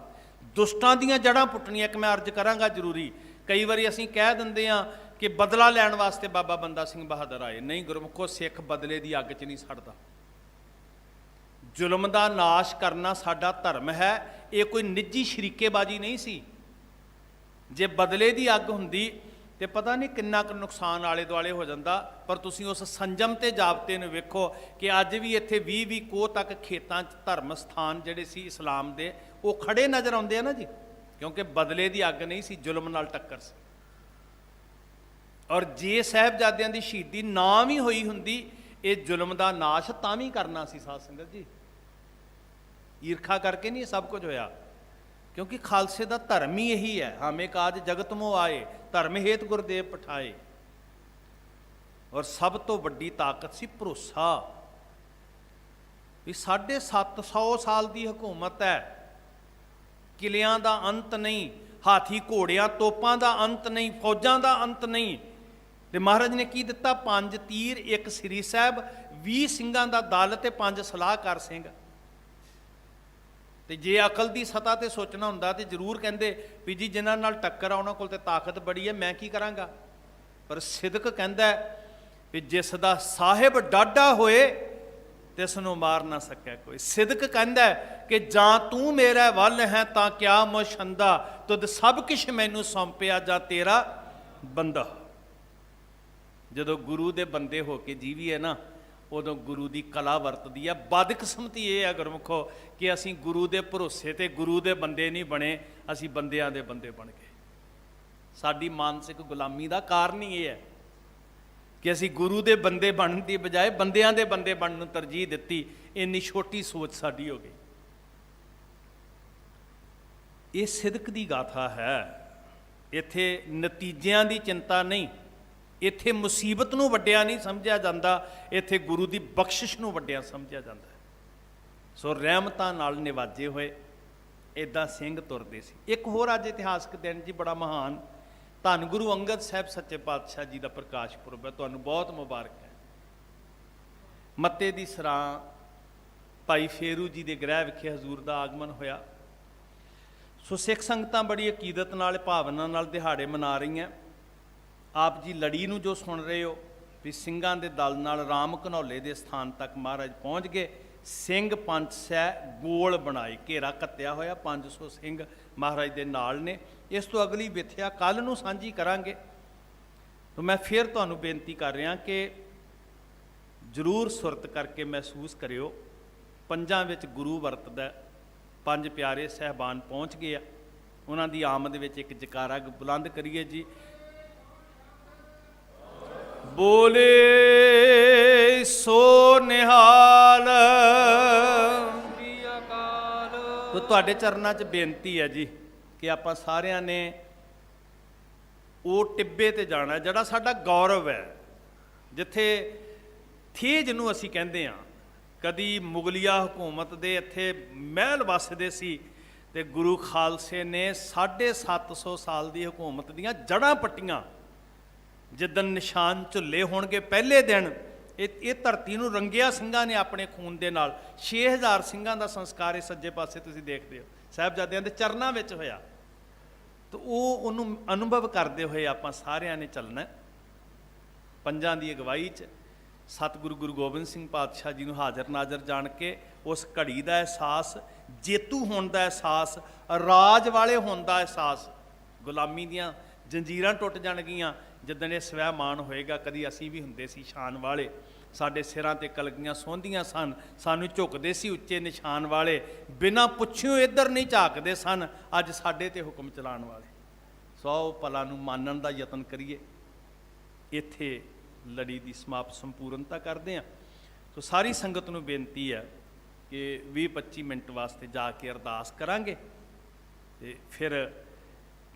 ਦੁਸ਼ਟਾਂ ਦੀਆਂ ਜੜ੍ਹਾਂ ਪੁੱਟਣੀਆਂ। ਇੱਕ ਮੈਂ ਅਰਜ਼ ਕਰਾਂਗਾ ਜ਼ਰੂਰੀ, ਕਈ ਵਾਰੀ ਅਸੀਂ ਕਹਿ ਦਿੰਦੇ ਹਾਂ ਕਿ ਬਦਲਾ ਲੈਣ ਵਾਸਤੇ ਬਾਬਾ ਬੰਦਾ ਸਿੰਘ ਬਹਾਦਰ ਆਏ। ਨਹੀਂ ਗੁਰਮੁਖੋ, ਸਿੱਖ ਬਦਲੇ ਦੀ ਅੱਗ 'ਚ ਨਹੀਂ ਸੜਦਾ। ਜ਼ੁਲਮ ਦਾ ਨਾਸ਼ ਕਰਨਾ ਸਾਡਾ ਧਰਮ ਹੈ। ਇਹ ਕੋਈ ਨਿੱਜੀ ਸ਼ਰੀਕੇਬਾਜ਼ੀ ਨਹੀਂ ਸੀ। ਜੇ ਬਦਲੇ ਦੀ ਅੱਗ ਹੁੰਦੀ ਤੇ ਪਤਾ ਨਹੀਂ ਕਿੰਨਾ ਕੁ ਨੁਕਸਾਨ ਆਲੇ ਦੁਆਲੇ ਹੋ ਜਾਂਦਾ। ਪਰ ਤੁਸੀਂ ਉਸ ਸੰਜਮ ਤੇ ਜਾਬਤੇ ਨੂੰ ਵੇਖੋ ਕਿ ਅੱਜ ਵੀ ਇੱਥੇ 20-20 ਕੋਹ ਤੱਕ ਖੇਤਾਂ 'ਚ ਧਰਮ ਸਥਾਨ ਜਿਹੜੇ ਸੀ ਇਸਲਾਮ ਦੇ, ਉਹ ਖੜੇ ਨਜ਼ਰ ਆਉਂਦੇ ਆ ਨਾ ਜੀ, ਕਿਉਂਕਿ ਬਦਲੇ ਦੀ ਅੱਗ ਨਹੀਂ ਸੀ, ਜ਼ੁਲਮ ਨਾਲ ਟੱਕਰ ਸੀ। ਔਰ ਜੇ ਸਾਹਿਬਜ਼ਾਦਿਆਂ ਦੀ ਸ਼ਹੀਦੀ ਨਾ ਵੀ ਹੋਈ ਹੁੰਦੀ, ਇਹ ਜ਼ੁਲਮ ਦਾ ਨਾਸ਼ ਤਾਂ ਵੀ ਕਰਨਾ ਸੀ ਸਾਧ ਸੰਗਤ ਜੀ। ਈਰਖਾ ਕਰਕੇ ਨਹੀਂ ਇਹ ਸਭ ਕੁਝ ਹੋਇਆ, ਕਿਉਂਕਿ ਖਾਲਸੇ ਦਾ ਧਰਮ ਹੀ ਇਹੀ ਹੈ। ਹਮੇ ਕਾਜ ਜਗਤ ਮੋ ਆਏ, ਧਰਮ ਹੇਤ ਗੁਰਦੇਵ ਪਠਾਏ। ਔਰ ਸਭ ਤੋਂ ਵੱਡੀ ਤਾਕਤ ਸੀ ਭਰੋਸਾ, ਵੀ 750 ਸਾਲ ਦੀ ਹਕੂਮਤ ਹੈ, ਕਿਲਿਆਂ ਦਾ ਅੰਤ ਨਹੀਂ, ਹਾਥੀ ਘੋੜਿਆਂ ਤੋਪਾਂ ਦਾ ਅੰਤ ਨਹੀਂ, ਫੌਜਾਂ ਦਾ ਅੰਤ ਨਹੀਂ। ਤੇ ਮਹਾਰਾਜ ਨੇ ਕੀ ਦਿੱਤਾ? 5 ਤੀਰ, 1 ਸ੍ਰੀ ਸਾਹਿਬ, 20 ਸਿੰਘਾਂ ਦਾ ਦਲ ਤੇ 5 ਸਲਾਹਕਾਰ ਸਿੰਘ। ਤੇ ਜੇ ਅਕਲ ਦੀ ਸਤ੍ਹਾ ਤੇ ਸੋਚਣਾ ਹੁੰਦਾ ਤੇ ਜ਼ਰੂਰ ਕਹਿੰਦੇ ਵੀ ਜੀ ਜਿਨ੍ਹਾਂ ਨਾਲ ਟੱਕਰ ਆ ਉਹਨਾਂ ਕੋਲ ਤੇ ਤਾਕਤ ਬੜੀ ਹੈ, ਮੈਂ ਕੀ ਕਰਾਂਗਾ। ਪਰ ਸਿਦਕ ਕਹਿੰਦਾ ਵੀ ਜਿਸ ਦਾ ਸਾਹਿਬ ਡਾਢਾ ਹੋਏ ਤਿਸ ਨੂੰ ਮਾਰ ਨਾ ਸਕਿਆ ਕੋਈ। ਸਿਦਕ ਕਹਿੰਦਾ ਕਿ ਜਾਂ ਤੂੰ ਮੇਰਾ ਵੱਲ ਹੈ ਤਾਂ ਕਿਆ ਮੁਸ਼ੰਦਾ, ਤੁਧ ਸਭ ਕੁਛ ਮੈਨੂੰ ਸੌਂਪਿਆ ਜਾਂ ਤੇਰਾ ਬੰਦਾ। ਜਦੋਂ ਗੁਰੂ ਦੇ ਬੰਦੇ ਹੋ ਕੇ ਜੀਵੀਏ ਨਾ, ਉਦੋਂ ਗੁਰੂ ਦੀ ਕਲਾ ਵਰਤਦੀ ਹੈ। ਬਦਕਿਸਮਤੀ ਇਹ ਹੈ ਗੁਰਮੁਖੋ ਕਿ ਅਸੀਂ ਗੁਰੂ ਦੇ ਭਰੋਸੇ ਤੇ ਗੁਰੂ ਦੇ ਬੰਦੇ ਨਹੀਂ ਬਣੇ, ਅਸੀਂ ਬੰਦਿਆਂ ਦੇ ਬੰਦੇ ਬਣ ਗਏ। ਸਾਡੀ ਮਾਨਸਿਕ ਗੁਲਾਮੀ ਦਾ ਕਾਰਨ ਹੀ ਇਹ ਹੈ ਕਿ ਅਸੀਂ ਗੁਰੂ ਦੇ ਬੰਦੇ ਬਣਨ ਦੀ ਬਜਾਏ ਬੰਦਿਆਂ ਦੇ ਬੰਦੇ ਬਣਨ ਨੂੰ ਤਰਜੀਹ ਦਿੱਤੀ। ਇੰਨੀ ਛੋਟੀ ਸੋਚ ਸਾਡੀ ਹੋ ਗਈ। ਇਹ ਸਿਦਕ ਦੀ ਗਾਥਾ ਹੈ। ਇੱਥੇ ਨਤੀਜਿਆਂ ਦੀ ਚਿੰਤਾ ਨਹੀਂ, ਇੱਥੇ ਮੁਸੀਬਤ ਨੂੰ ਵੱਡਿਆ ਨਹੀਂ ਸਮਝਿਆ ਜਾਂਦਾ, ਇੱਥੇ ਗੁਰੂ ਦੀ ਬਖਸ਼ਿਸ਼ ਨੂੰ ਵੱਡਿਆ ਸਮਝਿਆ ਜਾਂਦਾ। ਸੋ ਰਹਿਮਤਾਂ ਨਾਲ ਨਿਵਾਜੇ ਹੋਏ ਇੱਦਾਂ ਸਿੰਘ ਤੁਰਦੇ ਸੀ। ਇੱਕ ਹੋਰ ਅੱਜ ਇਤਿਹਾਸਕ ਦਿਨ ਜੀ ਬੜਾ ਮਹਾਨ, ਧੰਨ ਗੁਰੂ ਅੰਗਦ ਸਾਹਿਬ ਸੱਚੇ ਪਾਤਸ਼ਾਹ ਜੀ ਦਾ ਪ੍ਰਕਾਸ਼ ਪੁਰਬ ਹੈ। ਤੁਹਾਨੂੰ ਬਹੁਤ ਮੁਬਾਰਕ ਹੈ। ਮੱਤੇ ਦੀ ਸਰਾਂ ਭਾਈ ਫੇਰੂ ਜੀ ਦੇ ਗ੍ਰਹਿ ਵਿਖੇ ਹਜ਼ੂਰ ਦਾ ਆਗਮਨ ਹੋਇਆ। ਸੋ ਸਿੱਖ ਸੰਗਤਾਂ ਬੜੀ ਅਕੀਦਤ ਨਾਲ, ਭਾਵਨਾ ਨਾਲ ਦਿਹਾੜੇ ਮਨਾ ਰਹੀਆਂ। ਆਪ ਜੀ ਲੜੀ ਨੂੰ ਜੋ ਸੁਣ ਰਹੇ ਹੋ ਵੀ ਸਿੰਘਾਂ ਦੇ ਦਲ ਨਾਲ ਰਾਮ ਘਨੌਲੇ ਦੇ ਸਥਾਨ ਤੱਕ ਮਹਾਰਾਜ ਪਹੁੰਚ ਗਏ। ਸਿੰਘ ਪੰਜ ਸੈ ਗੋਲ ਬਣਾਏ, ਘੇਰਾ ਕੱਤਿਆ ਹੋਇਆ, 500 ਸਿੰਘ ਮਹਾਰਾਜ ਦੇ ਨਾਲ ਨੇ। ਇਸ ਤੋਂ ਅਗਲੀ ਵਿਥਿਆ ਕੱਲ੍ਹ ਨੂੰ ਸਾਂਝੀ ਕਰਾਂਗੇ। ਤਾਂ ਮੈਂ ਫਿਰ ਤੁਹਾਨੂੰ ਬੇਨਤੀ ਕਰ ਰਿਹਾ ਕਿ ਜ਼ਰੂਰ ਸੁਰਤ ਕਰਕੇ ਮਹਿਸੂਸ ਕਰਿਓ, ਪੰਜਾਂ ਵਿੱਚ ਗੁਰੂ ਵਰਤਦਾ। 5 ਪਿਆਰੇ ਸਹਿਬਾਨ ਪਹੁੰਚ ਗਏ ਆ, ਉਹਨਾਂ ਦੀ ਆਮਦ ਵਿੱਚ ਇੱਕ ਜਕਾਰਾ ਬੁਲੰਦ ਕਰੀਏ ਜੀ। ਬੋਲੇ ਸੋ ਨਿਹਾਲ। ਤੋ ਤੁਹਾਡੇ ਚਰਨਾਂ 'ਚ ਬੇਨਤੀ ਹੈ ਜੀ ਕਿ ਆਪਾਂ ਸਾਰਿਆਂ ਨੇ ਉਹ ਟਿੱਬੇ ਤੇ ਜਾਣਾ ਜਿਹੜਾ ਸਾਡਾ ਗੌਰਵ ਹੈ, ਜਿੱਥੇ ਥੀ ਜਿਹਨੂੰ ਅਸੀਂ ਕਹਿੰਦੇ ਹਾਂ। ਕਦੀ ਮੁਗਲਿਆ ਹਕੂਮਤ ਦੇ ਇੱਥੇ ਮਹਿਲ ਵੱਸਦੇ ਸੀ ਤੇ ਗੁਰੂ ਖਾਲਸੇ ਨੇ 750 ਸਾਲ ਦੀ ਹਕੂਮਤ ਦੀਆਂ ਜੜ੍ਹਾਂ ਪੱਟੀਆਂ। ਜਿੱਦਣ ਨਿਸ਼ਾਨ ਝੁੱਲੇ ਹੋਣਗੇ ਪਹਿਲੇ ਦਿਨ ਇਹ ਧਰਤੀ ਨੂੰ ਰੰਗਿਆ ਸਿੰਘਾਂ ਨੇ ਆਪਣੇ ਖੂਨ ਦੇ ਨਾਲ। 6000 ਸਿੰਘਾਂ ਦਾ ਸੰਸਕਾਰ ਇਹ ਸੱਜੇ ਪਾਸੇ ਤੁਸੀਂ ਦੇਖਦੇ ਹੋ ਸਾਹਿਬਜ਼ਾਦਿਆਂ ਦੇ ਚਰਨਾਂ ਵਿੱਚ ਹੋਇਆ। ਤਾਂ ਉਹਨੂੰ ਅਨੁਭਵ ਕਰਦੇ ਹੋਏ ਆਪਾਂ ਸਾਰਿਆਂ ਨੇ ਚੱਲਣਾ। ਪੰਜਾਂ ਦੀ ਅਗਵਾਈ 'ਚ ਸਤਿਗੁਰੂ ਗੁਰੂ ਗੋਬਿੰਦ ਸਿੰਘ ਪਾਤਸ਼ਾਹ ਜੀ ਨੂੰ ਹਾਜ਼ਰ ਨਾਜ਼ਰ ਜਾਣ ਕੇ ਉਸ ਘੜੀ ਦਾ ਅਹਿਸਾਸ, ਜੇਤੂ ਹੋਣ ਦਾ ਅਹਿਸਾਸ, ਰਾਜ ਵਾਲੇ ਹੋਣ ਦਾ ਅਹਿਸਾਸ, ਗੁਲਾਮੀ ਦੀਆਂ ਜੰਜੀਰਾਂ ਟੁੱਟ ਜਾਣਗੀਆਂ ਜਿੱਦਣ ਇਹ ਸਵੈਮਾਨ ਹੋਏਗਾ। ਕਦੀ ਅਸੀਂ ਵੀ ਹੁੰਦੇ ਸੀ ਸ਼ਾਨ ਵਾਲੇ, ਸਾਡੇ ਸਿਰਾਂ 'ਤੇ ਕਲਗੀਆਂ ਸੋਂਦੀਆਂ ਸਨ, ਸਾਨੂੰ ਝੁਕਦੇ ਸੀ ਉੱਚੇ ਨਿਸ਼ਾਨ ਵਾਲੇ, ਬਿਨਾਂ ਪੁੱਛਿਓ ਇੱਧਰ ਨਹੀਂ ਝਾਕਦੇ ਸਨ। ਅੱਜ ਸਾਡੇ 'ਤੇ ਹੁਕਮ ਚਲਾਉਣ ਵਾਲੇ। ਸੌ ਪਲਾਂ ਨੂੰ ਮਾਨਣ ਦਾ ਯਤਨ ਕਰੀਏ। ਇੱਥੇ ਲੜੀ ਦੀ ਸਮਾਪਤ ਸੰਪੂਰਨਤਾ ਕਰਦੇ ਹਾਂ। ਸੋ ਸਾਰੀ ਸੰਗਤ ਨੂੰ ਬੇਨਤੀ ਹੈ ਕਿ 20-25 ਮਿੰਟ ਵਾਸਤੇ ਜਾ ਕੇ ਅਰਦਾਸ ਕਰਾਂਗੇ ਤੇ ਫਿਰ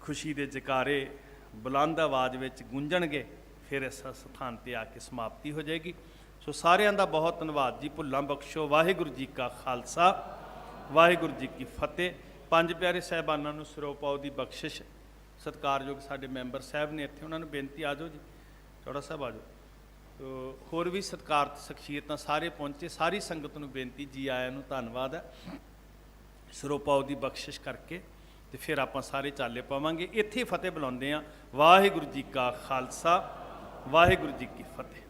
ਖੁਸ਼ੀ ਦੇ ਜਕਾਰੇ ਬੁਲੰਦ ਆਵਾਜ਼ ਵਿੱਚ ਗੂੰਜਣਗੇ। ਫਿਰ ਇਸ ਸਥਾਨ 'ਤੇ ਆ ਕੇ ਸਮਾਪਤੀ ਹੋ ਜਾਏਗੀ। ਸੋ ਸਾਰਿਆਂ ਦਾ ਬਹੁਤ ਧੰਨਵਾਦ ਜੀ। ਭੁੱਲਾਂ ਬਖਸ਼ੋ। ਵਾਹਿਗੁਰੂ ਜੀ ਕਾ ਖਾਲਸਾ, ਵਾਹਿਗੁਰੂ ਜੀ ਕੀ ਫਤਿਹ। 5 ਪਿਆਰੇ ਸਾਹਿਬਾਨਾਂ ਨੂੰ ਸਿਰੋਂ ਪਾਓ ਦੀ ਬਖਸ਼ਿਸ਼। ਸਤਿਕਾਰਯੋਗ ਸਾਡੇ ਮੈਂਬਰ ਸਾਹਿਬ ਨੇ ਇੱਥੇ, ਉਹਨਾਂ ਨੂੰ ਬੇਨਤੀ ਆ ਜਾਓ ਜੀ, ਚੌੜਾ ਸਾਹਿਬ ਆ ਜਾਓ। ਹੋਰ ਵੀ ਸਤਿਕਾਰਤ ਸ਼ਖਸੀਅਤਾਂ ਸਾਰੇ ਪਹੁੰਚੇ। ਸਾਰੀ ਸੰਗਤ ਨੂੰ ਬੇਨਤੀ, ਜੀ ਆਇਆਂ ਨੂੰ ਧੰਨਵਾਦ ਹੈ। ਸਿਰੋਂ ਪਾਓ ਦੀ ਬਖਸ਼ਿਸ਼ ਕਰਕੇ ਤੇ ਫਿਰ ਆਪਾਂ ਸਾਰੇ ਚਾਲੇ ਪਾਵਾਂਗੇ। ਇੱਥੇ ਫਤਿਹ ਬੁਲਾਉਂਦੇ ਹਾਂ। ਵਾਹਿਗੁਰੂ ਜੀ ਕਾ ਖਾਲਸਾ, ਵਾਹਿਗੁਰੂ ਜੀ ਕੀ ਫਤਿਹ।